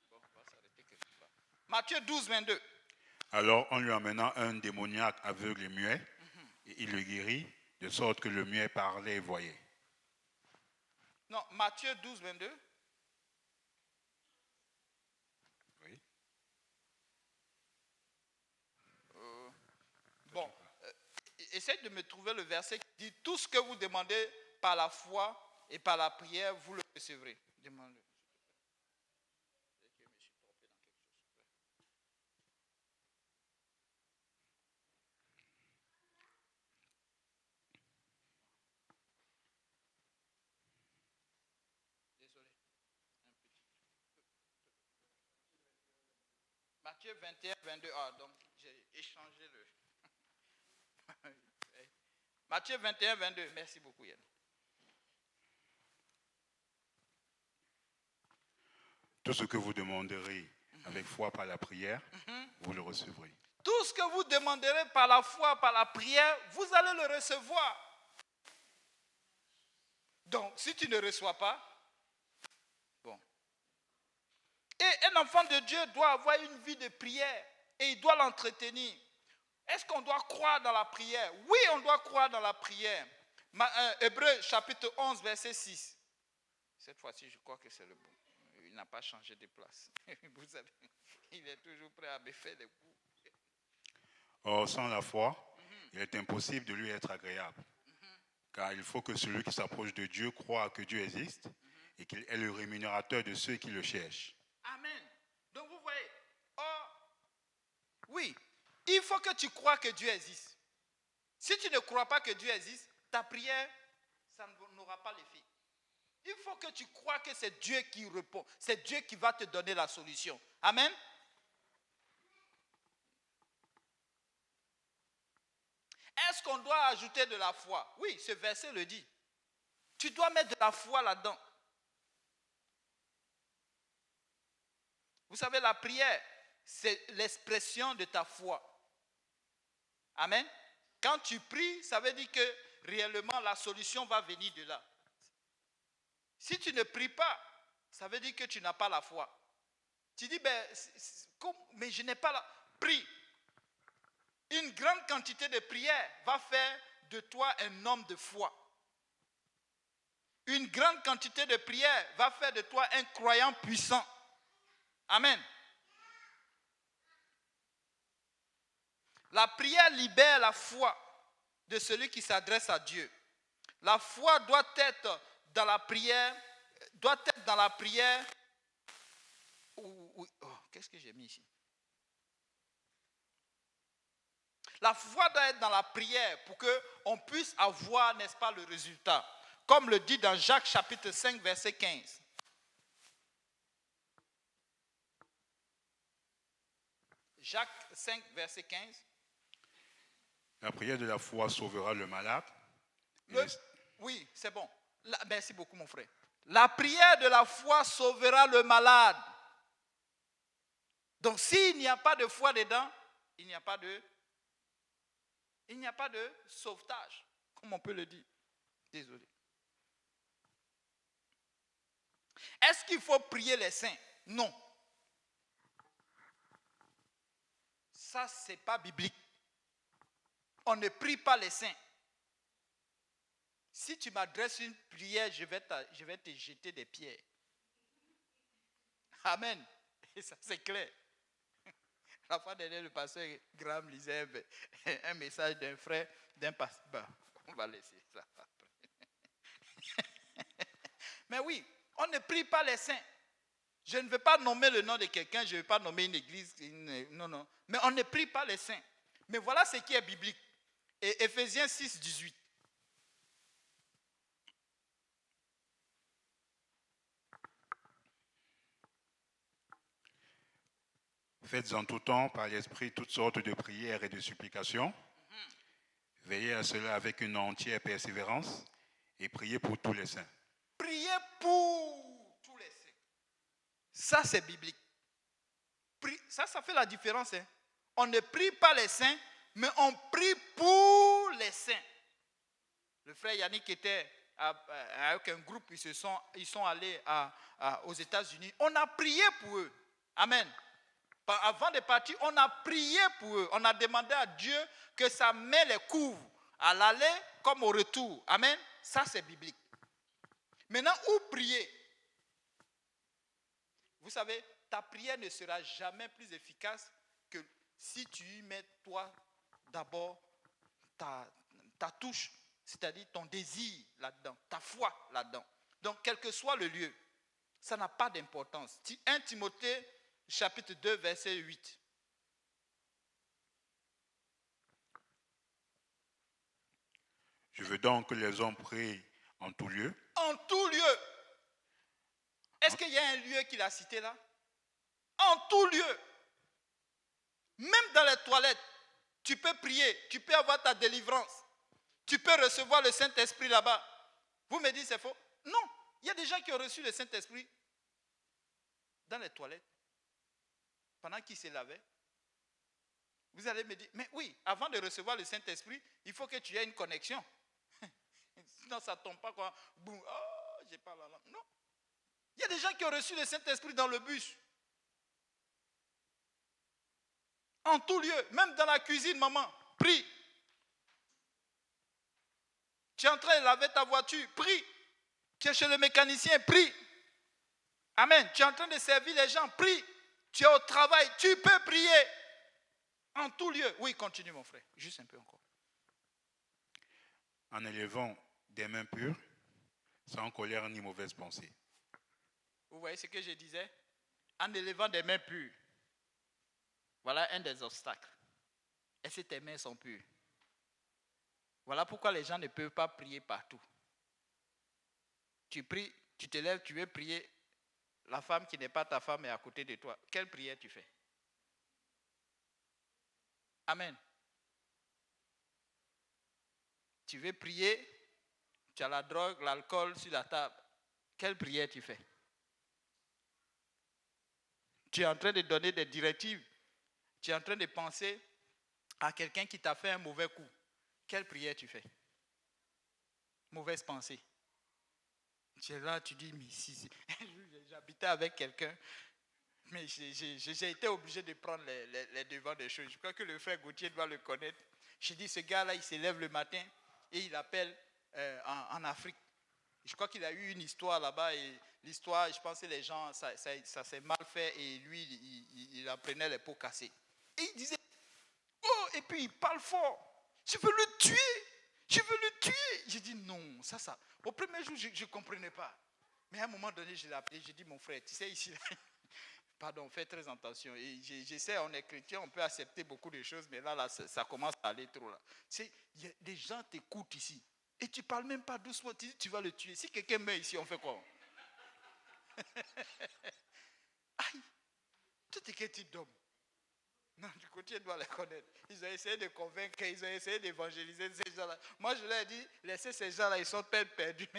Speaker 1: Bon, on va s'arrêter quelque part. Matthieu 12, 22.
Speaker 3: Alors, en lui amenant un démoniaque aveugle et muet, et il le guérit, de sorte que le muet parlait et voyait.
Speaker 1: Non, Matthieu 12, 22.
Speaker 3: Oui.
Speaker 1: Bon, essaye de me trouver le verset qui dit « Tout ce que vous demandez par la foi et par la prière, vous le recevrez. » Demande-le. Désolé. Matthieu 21, 22. Ah, donc j'ai échangé le... Matthieu 21, 22. Merci beaucoup, Yann.
Speaker 3: Tout ce que vous demanderez avec foi par la prière, vous le recevrez.
Speaker 1: Tout ce que vous demanderez par la foi, par la prière, vous allez le recevoir. Donc, si tu ne reçois pas, bon. Et un enfant de Dieu doit avoir une vie de prière et il doit l'entretenir. Est-ce qu'on doit croire dans la prière? Oui, on doit croire dans la prière. Hébreux chapitre 11, verset 6. Cette fois-ci, je crois que c'est le bon. Il n'a pas changé de place. Vous savez, il est toujours prêt à me faire des coups.
Speaker 3: Or, sans la foi, il est impossible de lui être agréable. Car il faut que celui qui s'approche de Dieu croit que Dieu existe et qu'il est le rémunérateur de ceux qui le cherchent.
Speaker 1: Amen. Donc vous voyez, oui, il faut que tu crois que Dieu existe. Si tu ne crois pas que Dieu existe, ta prière, ça n'aura pas l'effet. Il faut que tu crois que c'est Dieu qui répond. C'est Dieu qui va te donner la solution. Amen. Est-ce qu'on doit ajouter de la foi? Oui, ce verset le dit. Tu dois mettre de la foi là-dedans. Vous savez, la prière, c'est l'expression de ta foi. Amen. Quand tu pries, ça veut dire que réellement la solution va venir de là. Si tu ne pries pas, ça veut dire que tu n'as pas la foi. Tu dis, mais je n'ai pas la... Prie. Une grande quantité de prière va faire de toi un homme de foi. Une grande quantité de prière va faire de toi un croyant puissant. Amen. La prière libère la foi de celui qui s'adresse à Dieu. La foi doit être dans la prière, qu'est-ce que j'ai mis ici? La foi doit être dans la prière pour qu'on puisse avoir, n'est-ce pas, le résultat. Comme le dit dans Jacques chapitre 5, verset 15. Jacques 5, verset 15.
Speaker 3: La prière de la foi sauvera le malade.
Speaker 1: Oui, c'est bon. Merci beaucoup, mon frère. La prière de la foi sauvera le malade. Donc, s'il n'y a pas de foi dedans, il n'y a pas de sauvetage, comme on peut le dire. Désolé. Est-ce qu'il faut prier les saints? Non. Ça, ce n'est pas biblique. On ne prie pas les saints. Si tu m'adresses une prière, je vais te jeter des pierres. Amen. Et ça, c'est clair. La fois dernière, le pasteur Graham lisait un message d'un frère, d'un pasteur. On va laisser ça après. Mais oui, on ne prie pas les saints. Je ne veux pas nommer le nom de quelqu'un, je ne veux pas nommer une église. Non. Mais on ne prie pas les saints. Mais voilà ce qui est biblique. Et Éphésiens 6, 18.
Speaker 3: Faites en tout temps par l'esprit toutes sortes de prières et de supplications. Veillez à cela avec une entière persévérance et priez pour tous les saints.
Speaker 1: Priez pour tous les saints. Ça, c'est biblique. Ça fait la différence. Hein. On ne prie pas les saints, mais on prie pour les saints. Le frère Yannick était avec un groupe, ils sont allés aux États-Unis. On a prié pour eux. Amen. Avant de partir, on a prié pour eux. On a demandé à Dieu que sa main les couvre à l'aller comme au retour. Amen. Ça, c'est biblique. Maintenant, où prier? Vous savez, ta prière ne sera jamais plus efficace que si tu y mets toi d'abord ta touche, c'est-à-dire ton désir là-dedans, ta foi là-dedans. Donc, quel que soit le lieu, ça n'a pas d'importance. 1 Timothée, chapitre 2, verset 8.
Speaker 3: Je veux donc que les hommes prient en tout lieu.
Speaker 1: En tout lieu. Est-ce qu'il y a un lieu qu'il a cité là? En tout lieu. Même dans les toilettes, tu peux prier, tu peux avoir ta délivrance. Tu peux recevoir le Saint-Esprit là-bas. Vous me dites c'est faux? Non. Il y a des gens qui ont reçu le Saint-Esprit dans les toilettes, pendant qu'ils se lavaient. Vous allez me dire, mais oui, avant de recevoir le Saint-Esprit, il faut que tu aies une connexion. Sinon, ça ne tombe pas quoi. Boum, oh, j'ai pas la langue. Non. Il y a des gens qui ont reçu le Saint-Esprit dans le bus. En tout lieu, même dans la cuisine, maman, prie. Tu es en train de laver ta voiture, prie. Tu es chez le mécanicien, prie. Amen. Tu es en train de servir les gens, prie. Tu es au travail, tu peux prier. En tout lieu. Oui, continue mon frère. Juste un peu encore.
Speaker 3: En élevant des mains pures, sans colère ni mauvaise pensée.
Speaker 1: Vous voyez ce que je disais? En élevant des mains pures. Voilà un des obstacles. Est-ce que tes mains sont pures? Voilà pourquoi les gens ne peuvent pas prier partout. Tu pries, tu te lèves, tu veux prier. La femme qui n'est pas ta femme est à côté de toi. Quelle prière tu fais? Amen. Tu veux prier, tu as la drogue, l'alcool sur la table. Quelle prière tu fais? Tu es en train de donner des directives. Tu es en train de penser à quelqu'un qui t'a fait un mauvais coup. Quelle prière tu fais? Mauvaise pensée. Tu es là, tu dis, mais si j'habitais avec quelqu'un, mais j'ai été obligé de prendre les devants des choses. Je crois que le frère Gauthier doit le connaître. J'ai dit, ce gars-là, il se lève le matin et il appelle en Afrique. Je crois qu'il a eu une histoire là-bas et l'histoire, je pense que les gens, ça s'est mal fait et lui, il en prenait les pots cassés. Et il disait, oh, et puis il parle fort. Je veux le tuer. Je veux le tuer. J'ai dit non, ça. Au premier jour, je ne comprenais pas. Mais à un moment donné, je l'ai appelé. J'ai dit, mon frère, tu sais, ici, pardon, fais très attention. Et j'essaie, on est chrétien, on peut accepter beaucoup de choses, mais là ça commence à aller trop. Là. Des gens t'écoutent ici. Et tu ne parles même pas doucement, tu dis, tu vas le tuer. Si quelqu'un meurt ici, on fait quoi? Aïe, tu es quel type d'homme? Non, du côté, tu dois les connaître. Ils ont essayé de convaincre, ils ont essayé d'évangéliser ces gens-là. Moi, je leur ai dit, laissez ces gens-là, ils sont peine perdus.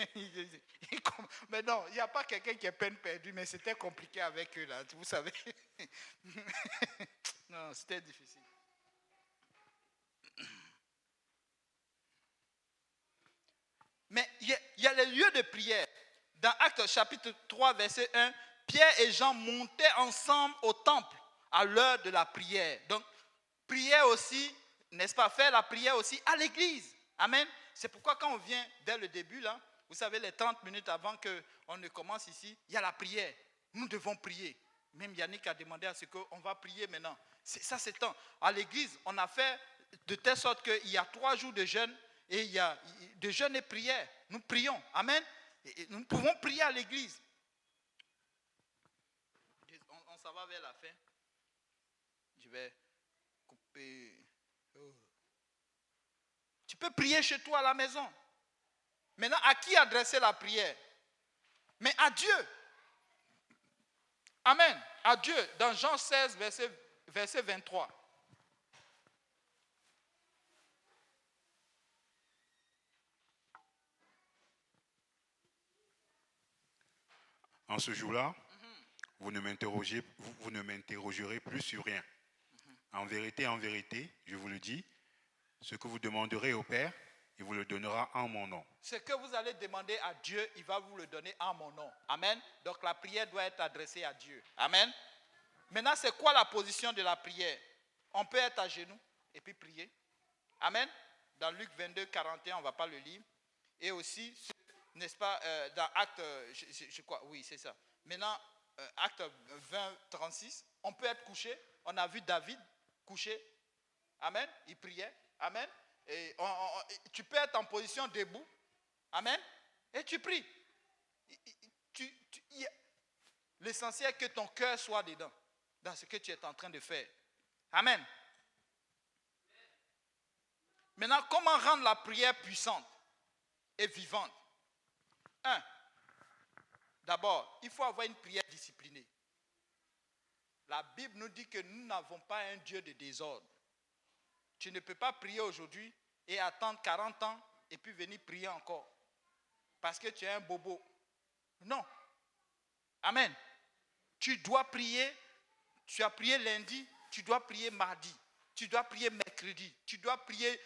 Speaker 1: Mais non, il n'y a pas quelqu'un qui est peine perdue, mais c'était compliqué avec eux, là, vous savez. Non, c'était difficile. Mais il y a les lieux de prière. Dans Actes chapitre 3, verset 1, Pierre et Jean montaient ensemble au temple à l'heure de la prière. Donc, prière aussi, n'est-ce pas, faire la prière aussi à l'église. Amen. C'est pourquoi quand on vient dès le début, là, vous savez, les 30 minutes avant qu'on ne commence ici, il y a la prière. Nous devons prier. Même Yannick a demandé à ce qu'on va prier maintenant. Ça, c'est temps. À l'église, on a fait de telle sorte qu'il y a 3 jours de jeûne et il y a de jeûne et prière. Nous prions. Amen. Et nous pouvons prier à l'église. On s'en va vers la fin. Je vais couper. Oh. Tu peux prier chez toi à la maison. Maintenant, à qui adresser la prière? Mais à Dieu. Amen. À Dieu. Dans Jean 16, verset 23.
Speaker 3: En ce jour-là, vous ne m'interrogerez plus sur rien. En vérité, je vous le dis, Ce que vous demanderez au Père, il vous le donnera en mon nom.
Speaker 1: Ce que vous allez demander à Dieu, il va vous le donner en mon nom. Amen. Donc la prière doit être adressée à Dieu. Amen. Maintenant, c'est quoi la position de la prière? On peut être à genoux et puis prier. Amen. Dans Luc 22, 41, on ne va pas le lire. Et aussi, n'est-ce pas, dans Acte, je crois, oui, c'est ça. Maintenant, Acte 20, 36, on peut être couché. On a vu David couché. Amen. Il priait. Amen. Et tu peux être en position debout. Amen. Et tu pries. L'essentiel est que ton cœur soit dedans, dans ce que tu es en train de faire. Amen. Maintenant, comment rendre la prière puissante et vivante? 1. D'abord, il faut avoir une prière disciplinée. La Bible nous dit que nous n'avons pas un Dieu de désordre. Tu ne peux pas prier aujourd'hui et attendre 40 ans et puis venir prier encore. Parce que tu es un bobo. Non. Amen. Tu dois prier. Tu as prié lundi, tu dois prier mardi. Tu dois prier mercredi. Tu dois prier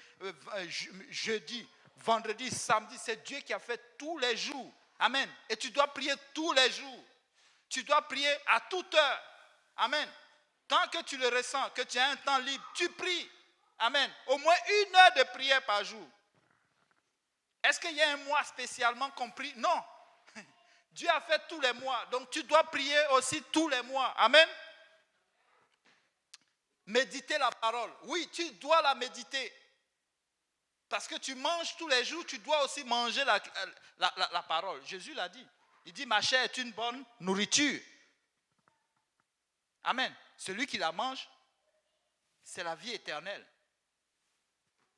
Speaker 1: jeudi, vendredi, samedi. C'est Dieu qui a fait tous les jours. Amen. Et tu dois prier tous les jours. Tu dois prier à toute heure. Amen. Tant que tu le ressens, que tu as un temps libre, tu pries. Amen. Au moins 1 heure de prière par jour. Est-ce qu'il y a un mois spécialement compris? Non. Dieu a fait tous les mois. Donc tu dois prier aussi tous les mois. Amen. Méditer la parole. Oui, tu dois la méditer. Parce que tu manges tous les jours, tu dois aussi manger la parole. Jésus l'a dit. Il dit, ma chair est une bonne nourriture. Amen. Celui qui la mange, c'est la vie éternelle.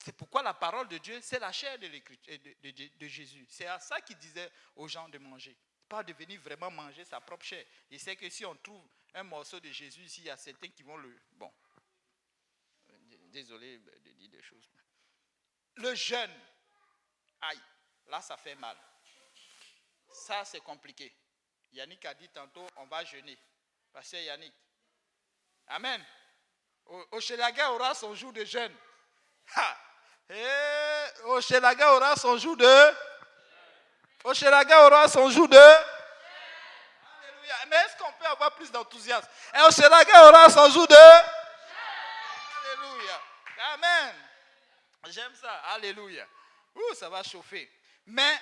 Speaker 1: C'est pourquoi la parole de Dieu, c'est la chair de Jésus. C'est à ça qu'il disait aux gens de manger. Pas de venir vraiment manger sa propre chair. Il sait que si on trouve un morceau de Jésus ici, il y a certains qui vont le... Bon, désolé de dire des choses. Le jeûne, aïe, là ça fait mal. Ça c'est compliqué. Yannick a dit tantôt, on va jeûner. Pasteur Yannick. Amen. Hochelaga aura son jour de jeûne. Hochelaga aura son jour de... Hochelaga aura son jour de... Alléluia. Mais est-ce qu'on peut avoir plus d'enthousiasme? Et Hochelaga aura son jour de... Alléluia. Amen. J'aime ça. Alléluia. Ça va chauffer. Mais,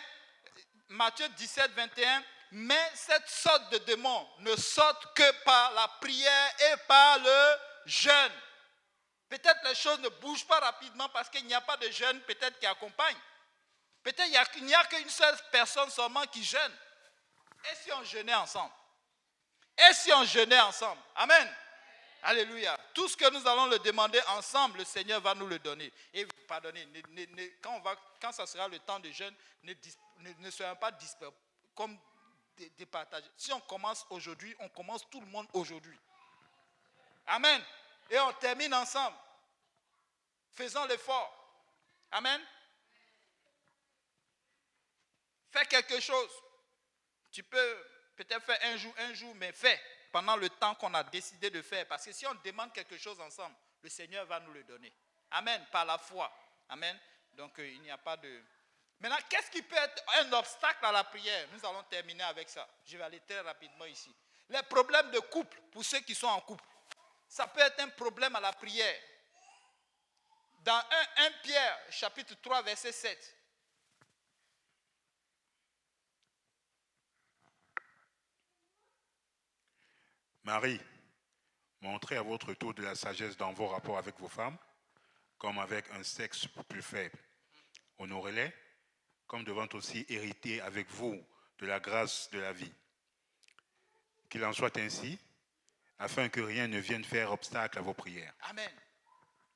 Speaker 1: Matthieu 17, 21, mais cette sorte de démon ne sortent que par la prière et par le jeûne. Peut-être les choses ne bougent pas rapidement parce qu'il n'y a pas de jeûne peut-être qui accompagne. Peut-être qu'il n'y a qu'une seule personne seulement qui jeûne. Et si on jeûnait ensemble? Et si on jeûnait ensemble? Amen. Alléluia. Tout ce que nous allons le demander ensemble, le Seigneur va nous le donner. Et pardonnez, quand ça sera le temps de jeûne, ne soyons pas comme départagés. Si on commence aujourd'hui, on commence tout le monde aujourd'hui. Amen. Et on termine ensemble. Faisons l'effort. Amen. Fais quelque chose. Tu peux peut-être faire un jour, mais fais pendant le temps qu'on a décidé de faire. Parce que si on demande quelque chose ensemble, le Seigneur va nous le donner. Amen. Par la foi. Amen. Donc il n'y a pas de... Maintenant, qu'est-ce qui peut être un obstacle à la prière? Nous allons terminer avec ça. Je vais aller très rapidement ici. Les problèmes de couple, pour ceux qui sont en couple. Ça peut être un problème à la prière. Dans 1 Pierre, chapitre 3, verset 7.
Speaker 3: Marie, montrez à votre tour de la sagesse dans vos rapports avec vos femmes, comme avec un sexe plus faible. Honorez-les, comme devant aussi hériter avec vous de la grâce de la vie. Qu'il en soit ainsi, afin que rien ne vienne faire obstacle à vos prières.
Speaker 1: Amen.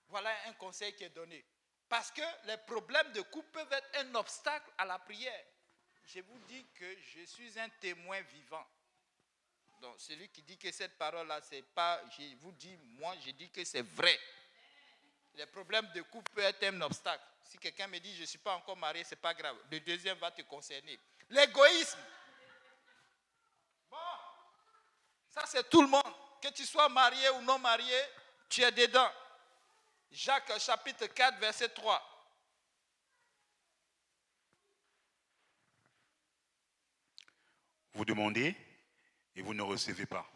Speaker 1: Voilà un conseil qui est donné. Parce que les problèmes de couple peuvent être un obstacle à la prière. Je vous dis que je suis un témoin vivant. Donc, celui qui dit que cette parole-là, c'est pas, je vous dis, moi, je dis que c'est vrai. Les problèmes de couple peuvent être un obstacle. Si quelqu'un me dit, je ne suis pas encore marié, ce n'est pas grave. Le deuxième va te concerner. L'égoïsme. Bon, ça c'est tout le monde. Que tu sois marié ou non marié, tu es dedans. Jacques chapitre 4, verset 3.
Speaker 3: Vous demandez et vous ne recevez pas.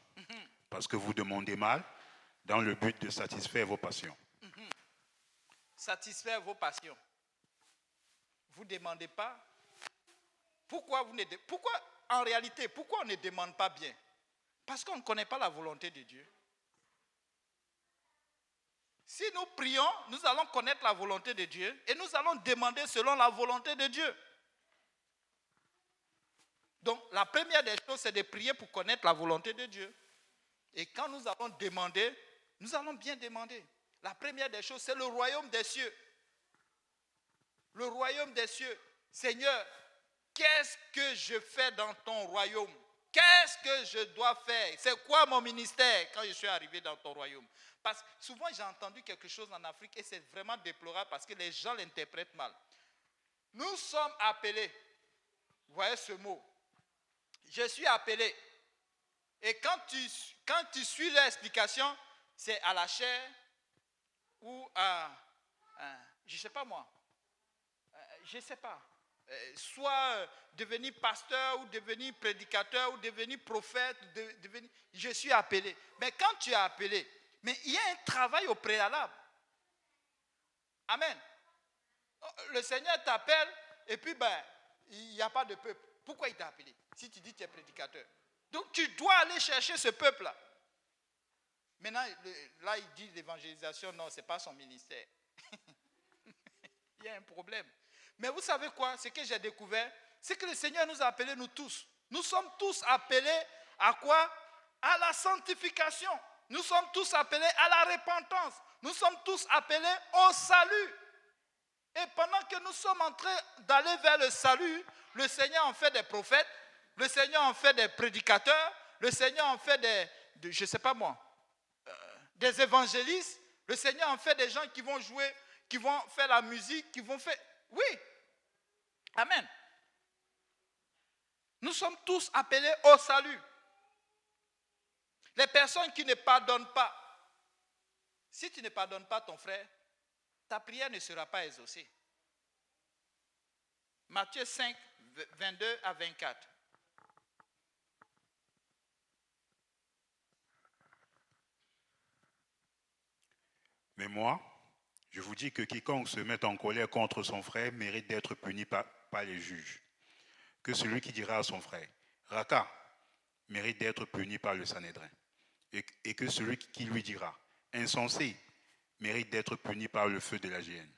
Speaker 3: Parce que vous demandez mal dans le but de satisfaire vos passions.
Speaker 1: Satisfaire vos passions. Vous ne demandez pas. Pourquoi en réalité, pourquoi on ne demande pas bien? Parce qu'on ne connaît pas la volonté de Dieu. Si nous prions, nous allons connaître la volonté de Dieu et nous allons demander selon la volonté de Dieu. Donc, la première des choses, c'est de prier pour connaître la volonté de Dieu. Et quand nous allons demander, nous allons bien demander. La première des choses, c'est le royaume des cieux. Le royaume des cieux. Seigneur, qu'est-ce que je fais dans ton royaume? Qu'est-ce que je dois faire? C'est quoi mon ministère quand je suis arrivé dans ton royaume? Parce que souvent, j'ai entendu quelque chose en Afrique et c'est vraiment déplorable parce que les gens l'interprètent mal. Nous sommes appelés. Vous voyez ce mot? Je suis appelé. Et quand tu suis l'explication, c'est à la chair ou je ne sais pas moi, je ne sais pas, soit devenir pasteur ou devenir prédicateur ou devenir prophète, je suis appelé. Mais quand tu es appelé, mais il y a un travail au préalable. Amen. Le Seigneur t'appelle et puis il n'y a pas de peuple. Pourquoi il t'a appelé? Si tu dis que tu es prédicateur. Donc tu dois aller chercher ce peuple-là. Maintenant, là il dit l'évangélisation, non, ce n'est pas son ministère. Il y a un problème. Mais vous savez quoi? Ce que j'ai découvert, c'est que le Seigneur nous a appelés, nous tous. Nous sommes tous appelés à quoi? À la sanctification. Nous sommes tous appelés à la repentance. Nous sommes tous appelés au salut. Et pendant que nous sommes en train d'aller vers le salut, le Seigneur en fait des prophètes, le Seigneur en fait des prédicateurs, le Seigneur en fait je ne sais pas moi, des évangélistes, le Seigneur en fait des gens qui vont jouer, qui vont faire la musique, qui vont faire... Oui. Amen. Nous sommes tous appelés au salut. Les personnes qui ne pardonnent pas, si tu ne pardonnes pas ton frère, ta prière ne sera pas exaucée. Matthieu 5, 22 à 24.
Speaker 3: Mais moi, je vous dis que quiconque se met en colère contre son frère mérite d'être puni par les juges. Que celui qui dira à son frère, Raka, mérite d'être puni par le Sanhédrin. Et que celui qui lui dira, insensé, mérite d'être puni par le feu de la géhenne.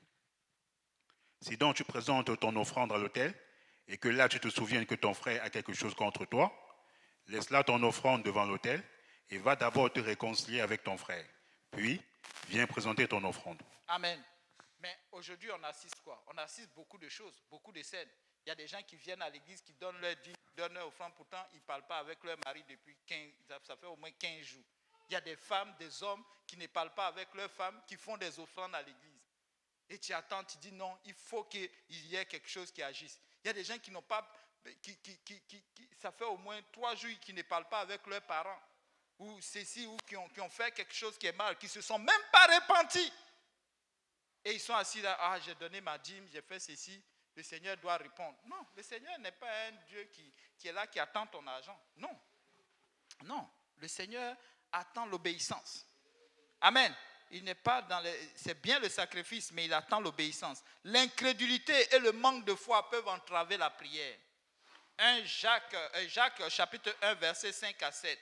Speaker 3: Si donc tu présentes ton offrande à l'autel, et que là tu te souviens que ton frère a quelque chose contre toi, laisse là ton offrande devant l'autel, et va d'abord te réconcilier avec ton frère. Puis, viens présenter ton offrande.
Speaker 1: Amen. Mais aujourd'hui, on assiste quoi? On assiste beaucoup de choses, beaucoup de scènes. Il y a des gens qui viennent à l'église, qui donnent leur dîme, donnent leur offrande, pourtant ils ne parlent pas avec leur mari depuis 15, ça fait au moins 15 jours. Il y a des femmes, des hommes qui ne parlent pas avec leurs femmes, qui font des offrandes à l'église. Et tu attends, tu dis non, il faut qu'il y ait quelque chose qui agisse. Il y a des gens qui n'ont pas, ça fait au moins 3 jours qui ne parlent pas avec leurs parents, ou ceci, ou qui ont fait quelque chose qui est mal, qui ne se sont même pas repentis. Et ils sont assis là, j'ai donné ma dîme, j'ai fait ceci, le Seigneur doit répondre. Non, le Seigneur n'est pas un Dieu qui est là, qui attend ton argent. Non, non, le Seigneur attend l'obéissance. Amen. Il n'est pas c'est bien le sacrifice, mais il attend l'obéissance. L'incrédulité et le manque de foi peuvent entraver la prière. Jacques chapitre 1, verset 5 à 7.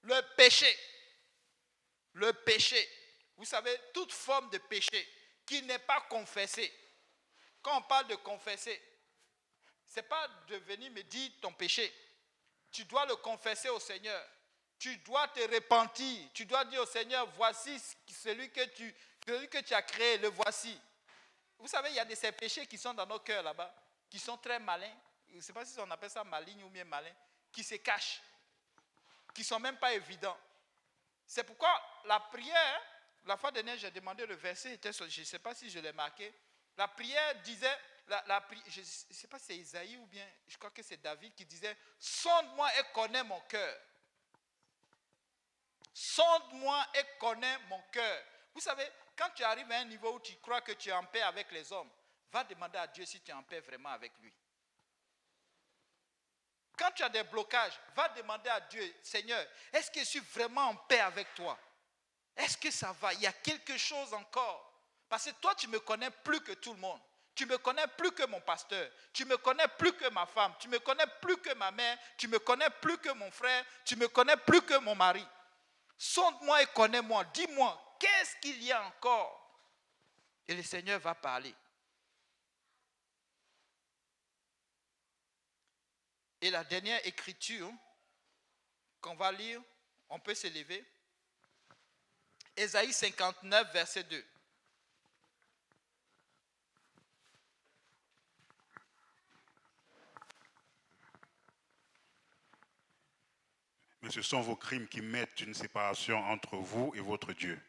Speaker 1: Le péché, vous savez, toute forme de péché qui n'est pas confessé. Quand on parle de confesser, ce n'est pas de venir me dire ton péché. Tu dois le confesser au Seigneur. Tu dois te repentir. Tu dois dire au Seigneur, voici celui que tu as créé, le voici. Vous savez, il y a ces péchés qui sont dans nos cœurs là-bas, qui sont très malins. Je ne sais pas si on appelle ça maligne ou bien malin, qui se cachent, qui ne sont même pas évidents. C'est pourquoi la prière, la fois dernière, j'ai demandé le verset, je ne sais pas si je l'ai marqué. La prière disait, je ne sais pas si c'est Isaïe ou bien, je crois que c'est David qui disait, sonde-moi et connais mon cœur. Sonde-moi et connais mon cœur. Vous savez, Quand tu arrives à un niveau où tu crois que tu es en paix avec les hommes, va demander à Dieu si tu es en paix vraiment avec lui. Quand tu as des blocages, va demander à Dieu, Seigneur, est-ce que je suis vraiment en paix avec toi? Est-ce que ça va? Il y a quelque chose encore. Parce que toi, tu me connais plus que tout le monde. Tu me connais plus que mon pasteur. Tu me connais plus que ma femme. Tu me connais plus que ma mère. Tu me connais plus que mon frère. Tu me connais plus que mon mari. Sonde-moi et connais-moi. Dis-moi, qu'est-ce qu'il y a encore? Et le Seigneur va parler. Et la dernière écriture qu'on va lire, on peut se lever. Ésaïe 59, verset 2.
Speaker 3: Mais ce sont vos crimes qui mettent une séparation entre vous et votre Dieu.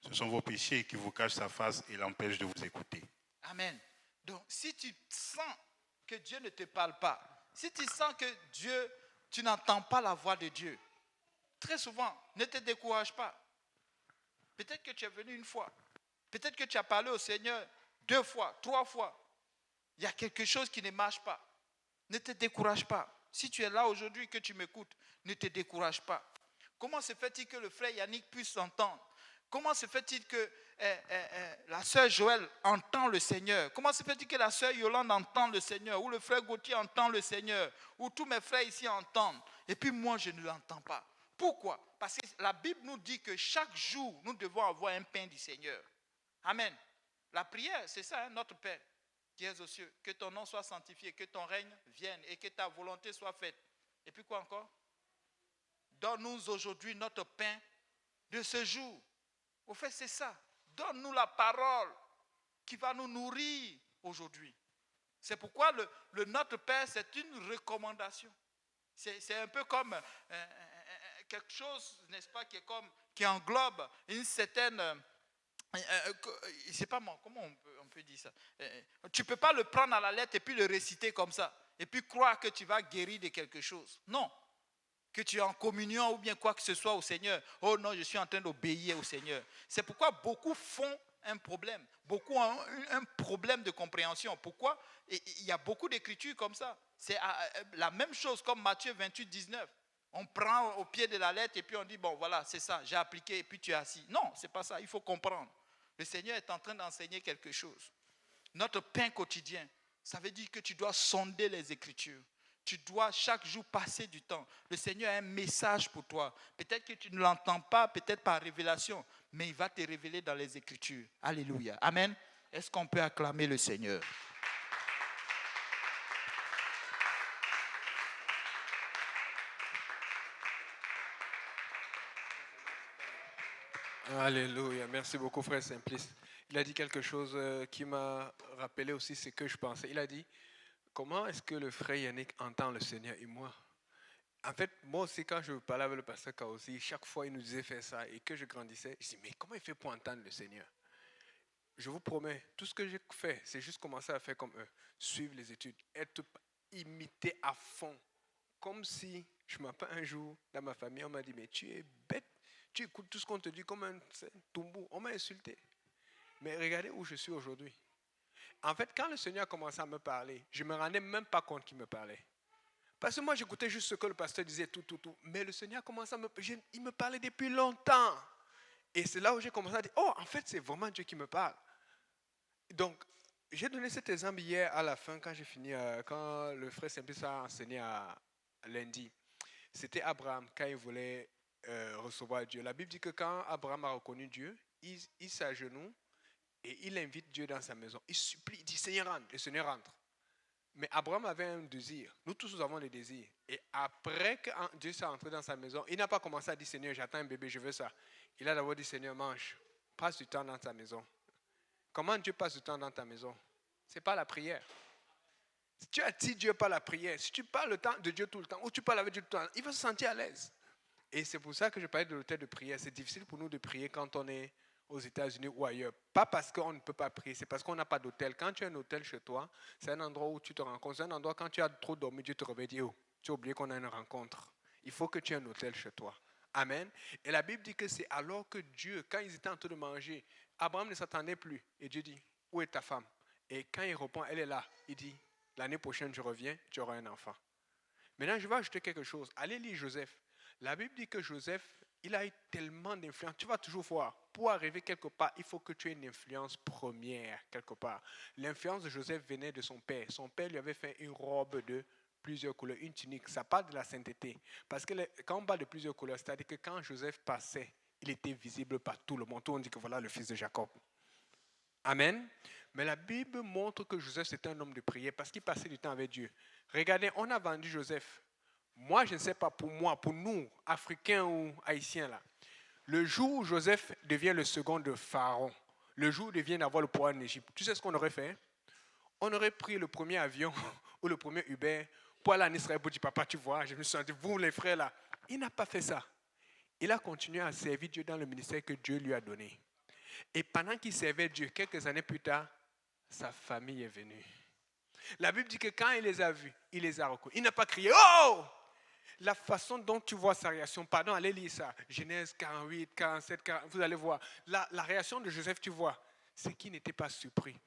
Speaker 3: Ce sont vos péchés qui vous cachent sa face et l'empêchent de vous écouter.
Speaker 1: Amen. Donc, si tu sens que Dieu ne te parle pas, si tu sens que Dieu, tu n'entends pas la voix de Dieu, très souvent, ne te décourage pas. Peut-être que tu es venu une fois. Peut-être que tu as parlé au Seigneur 2 fois, 3 fois. Il y a quelque chose qui ne marche pas. Ne te décourage pas. Si tu es là aujourd'hui et que tu m'écoutes, ne te décourage pas. Comment se fait-il que le frère Yannick puisse s'entendre? Comment se fait-il que la sœur Joël entend le Seigneur? Comment se fait-il que la sœur Yolande entend le Seigneur? Ou le frère Gauthier entend le Seigneur? Ou tous mes frères ici entendent? Et puis moi, je ne l'entends pas. Pourquoi? Parce que la Bible nous dit que chaque jour, nous devons avoir un pain du Seigneur. Amen. La prière, c'est ça, hein, notre Père qui es aux cieux. Que ton nom soit sanctifié, que ton règne vienne et que ta volonté soit faite. Et puis quoi encore? Donne-nous aujourd'hui notre pain de ce jour. Au fait, c'est ça. Donne-nous la parole qui va nous nourrir aujourd'hui. C'est pourquoi le Notre Père, c'est une recommandation. C'est un peu comme quelque chose, n'est-ce pas, qui englobe une certaine... je ne sais pas moi, comment on peut dire ça? Tu ne peux pas le prendre à la lettre et puis le réciter comme ça. Et puis croire que tu vas guérir de quelque chose. Non. Que tu es en communion ou bien quoi que ce soit au Seigneur. Oh non, je suis en train d'obéir au Seigneur. C'est pourquoi beaucoup font un problème. Beaucoup ont un problème de compréhension. Pourquoi? Il y a beaucoup d'écritures comme ça. C'est la même chose comme Matthieu 28, 19. On prend au pied de la lettre et puis on dit, bon voilà, c'est ça, j'ai appliqué et puis tu es assis. Non, ce n'est pas ça, il faut comprendre. Le Seigneur est en train d'enseigner quelque chose. Notre pain quotidien, ça veut dire que tu dois sonder les Écritures. Tu dois chaque jour passer du temps. Le Seigneur a un message pour toi. Peut-être que tu ne l'entends pas, peut-être par révélation, mais il va te révéler dans les Écritures. Alléluia. Amen. Est-ce qu'on peut acclamer le Seigneur?
Speaker 2: Alléluia. Merci beaucoup, frère Simplice. Il a dit quelque chose qui m'a rappelé aussi ce que je pensais. Il a dit, comment est-ce que le frère Yannick entend le Seigneur et moi? En fait, moi aussi, quand je parlais avec le pasteur Kaosi, chaque fois il nous disait faire ça et que je grandissais, je dis, mais comment il fait pour entendre le Seigneur? Je vous promets, tout ce que j'ai fait, c'est juste commencer à faire comme eux, suivre les études, être imité à fond. Comme si, je m'appelle un jour, dans ma famille, on m'a dit, mais tu es bête, tu écoutes tout ce qu'on te dit comme un tombou. On m'a insulté. Mais regardez où je suis aujourd'hui. En fait, quand le Seigneur a commencé à me parler, je ne me rendais même pas compte qu'il me parlait. Parce que moi, j'écoutais juste ce que le pasteur disait, tout. Mais le Seigneur a commencé à il me parlait depuis longtemps. Et c'est là où j'ai commencé à dire, oh, en fait, c'est vraiment Dieu qui me parle. Donc, j'ai donné cet exemple hier à la fin, quand j'ai fini, quand le frère Simplice a enseigné à lundi. C'était Abraham, quand il voulait recevoir Dieu. La Bible dit que quand Abraham a reconnu Dieu, il s'agenouille et il invite Dieu dans sa maison. Il supplie, il dit, Seigneur, rentre. Le Seigneur rentre. Mais Abraham avait un désir. Nous tous, nous avons des désirs. Et après que Dieu s'est entré dans sa maison, il n'a pas commencé à dire, Seigneur, j'attends un bébé, je veux ça. Il a d'abord dit, Seigneur, mange. Passe du temps dans ta maison. Comment Dieu passe du temps dans ta maison? Ce n'est pas la prière. Si tu attires Dieu par la prière, si tu parles le temps de Dieu tout le temps, ou tu parles avec Dieu tout le temps, il va se sentir à l'aise. Et c'est pour ça que je parlais de l'hôtel de prière. C'est difficile pour nous de prier quand on est aux États-Unis ou ailleurs. Pas parce qu'on ne peut pas prier, c'est parce qu'on n'a pas d'hôtel. Quand tu as un hôtel chez toi, c'est un endroit où tu te rencontres. C'est un endroit quand tu as trop dormi, Dieu te réveille et dit, oh, tu as oublié qu'on a une rencontre. Il faut que tu aies un hôtel chez toi. Amen. Et la Bible dit que c'est alors que Dieu, quand ils étaient en train de manger, Abraham ne s'attendait plus. Et Dieu dit, où est ta femme? Et quand il répond, elle est là. Il dit, l'année prochaine, je reviens, tu auras un enfant. Maintenant, je vais ajouter quelque chose. Allez lire Joseph. La Bible dit que Joseph, il a eu tellement d'influence. Tu vas toujours voir, pour arriver quelque part, il faut que tu aies une influence première quelque part. L'influence de Joseph venait de son père. Son père lui avait fait une robe de plusieurs couleurs, une tunique. Ça parle de la sainteté. Parce que quand on parle de plusieurs couleurs, c'est-à-dire que quand Joseph passait, il était visible par tout le monde. Tout le monde dit que voilà le fils de Jacob. Amen. Mais la Bible montre que Joseph c'était un homme de prière parce qu'il passait du temps avec Dieu. Regardez, on a vendu Joseph. Moi, je ne sais pas pour moi, pour nous, Africains ou Haïtiens, là, le jour où Joseph devient le second de Pharaon, le jour où il devient d'avoir le pouvoir en Égypte, tu sais ce qu'on aurait fait? On aurait pris le premier avion ou le premier Uber pour aller en Israël pour dire, papa, tu vois, je me suis dit, vous les frères là. Il n'a pas fait ça. Il a continué à servir Dieu dans le ministère que Dieu lui a donné. Et pendant qu'il servait Dieu, quelques années plus tard, sa famille est venue. La Bible dit que quand il les a vus, il les a reconnus. Il n'a pas crié, oh! La façon dont tu vois sa réaction, pardon, allez lire ça, Genèse 48, 47, 40, vous allez voir. La réaction de Joseph, tu vois, c'est qu'il n'était pas surpris.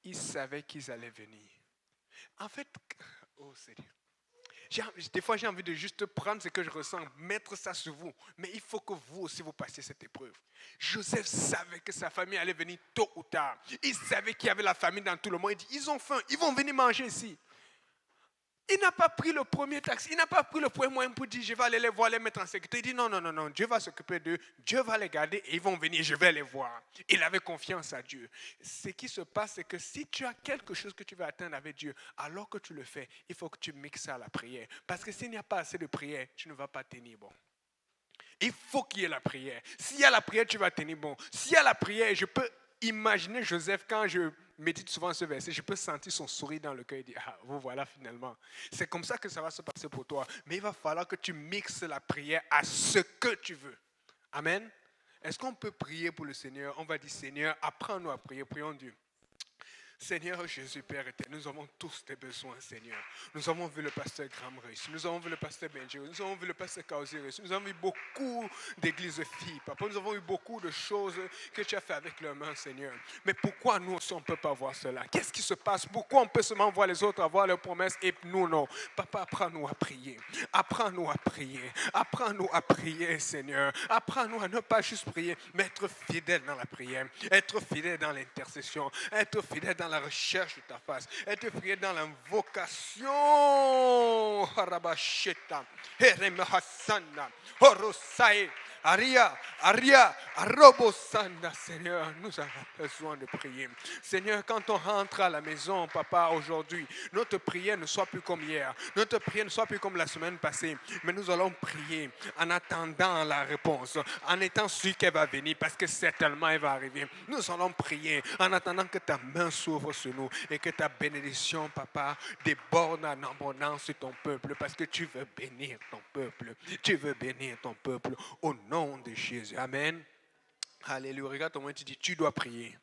Speaker 2: Il savait qu'ils allaient venir. En fait, oh Seigneur, des fois j'ai envie de juste prendre ce que je ressens, mettre ça sur vous. Mais il faut que vous aussi vous passiez cette épreuve. Joseph savait que sa famille allait venir tôt ou tard. Il savait qu'il y avait la famine dans tout le monde. Il dit, ils ont faim, ils vont venir manger ici. Il n'a pas pris le premier taxi, il n'a pas pris le premier moyen pour dire je vais aller les voir, les mettre en sécurité. Il dit non, Dieu va s'occuper d'eux, Dieu va les garder et ils vont venir, je vais les voir. Il avait confiance à Dieu. Ce qui se passe, c'est que si tu as quelque chose que tu veux atteindre avec Dieu, alors que tu le fais, il faut que tu mixes ça à la prière. Parce que s'il n'y a pas assez de prière, tu ne vas pas tenir bon. Il faut qu'il y ait la prière. S'il y a la prière, tu vas tenir bon. S'il y a la prière, je peux imaginer Joseph quand je médite souvent ce verset, je peux sentir son sourire dans le cœur et dire, ah, vous voilà finalement. C'est comme ça que ça va se passer pour toi. Mais il va falloir que tu mixes la prière à ce que tu veux. Amen. Est-ce qu'on peut prier pour le Seigneur? On va dire, Seigneur, apprends-nous à prier. Prions Dieu. Seigneur Jésus, Père éternel, nous avons tous des besoins, Seigneur. Nous avons vu le pasteur Graham réussir, nous avons vu le pasteur Benjamin, nous avons vu le pasteur Kausi réussir, nous avons vu beaucoup d'églises de filles, Papa. Nous avons eu beaucoup de choses que tu as fait avec leurs mains, Seigneur. Mais pourquoi nous aussi, on ne peut pas voir cela? Qu'est-ce qui se passe? Pourquoi on peut seulement voir les autres avoir leurs promesses et nous, non? Papa, apprends-nous à prier. Apprends-nous à prier. Apprends-nous à prier, Seigneur. Apprends-nous à ne pas juste prier, mais être fidèle dans la prière, être fidèle dans l'intercession, être fidèle dans la recherche de ta face, être fidèle dans l'invocation. Harabasheta, Heremahasana, Horosai, Aria, Arobosanda, Seigneur, nous avons besoin de prier. Seigneur, quand on rentre à la maison, Papa, aujourd'hui, notre prière ne soit plus comme hier, notre prière ne soit plus comme la semaine passée, mais nous allons prier en attendant la réponse, en étant sûr qu'elle va venir, parce que certainement elle va arriver. Nous allons prier en attendant que ta main s'ouvre sur nous et que ta bénédiction, Papa, déborde en abondance sur ton peuple, parce que tu veux bénir ton peuple. Tu veux bénir ton peuple au nom de Jésus. Amen. Alléluia. Regarde ton moment, tu dis, tu dois prier.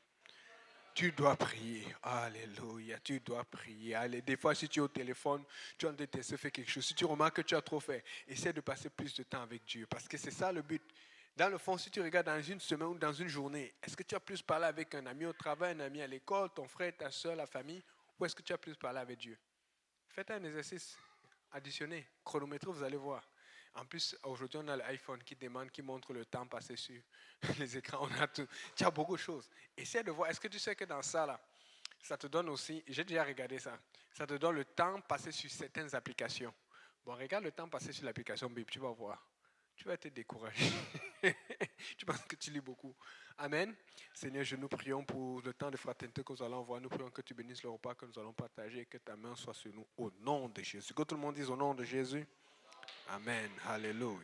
Speaker 2: Tu dois prier. Alléluia. Tu dois prier. Allez, des fois, si tu es au téléphone, tu as envie de faire quelque chose. Si tu remarques que tu as trop fait, essaie de passer plus de temps avec Dieu. Parce que c'est ça le but. Dans le fond, si tu regardes dans une semaine ou dans une journée, est-ce que tu as plus parlé avec un ami au travail, un ami à l'école, ton frère, ta soeur, la famille, ou est-ce que tu as plus parlé avec Dieu? Faites un exercice additionné, chronométré, vous allez voir. En plus, aujourd'hui, on a l'iPhone qui montre le temps passé sur les écrans. On a tout. Tu as beaucoup de choses. Essaie de voir. Est-ce que tu sais que dans ça, là, ça te donne aussi, j'ai déjà regardé ça, ça te donne le temps passé sur certaines applications. Bon, regarde le temps passé sur l'application Bible, tu vas voir. Tu vas être découragé. Tu penses que tu lis beaucoup. Amen. Seigneur, je nous prions pour le temps de fraternité que nous allons avoir. Nous prions que tu bénisses le repas que nous allons partager et que ta main soit sur nous au nom de Jésus. Que tout le monde dise au nom de Jésus. Amen. Alléluia.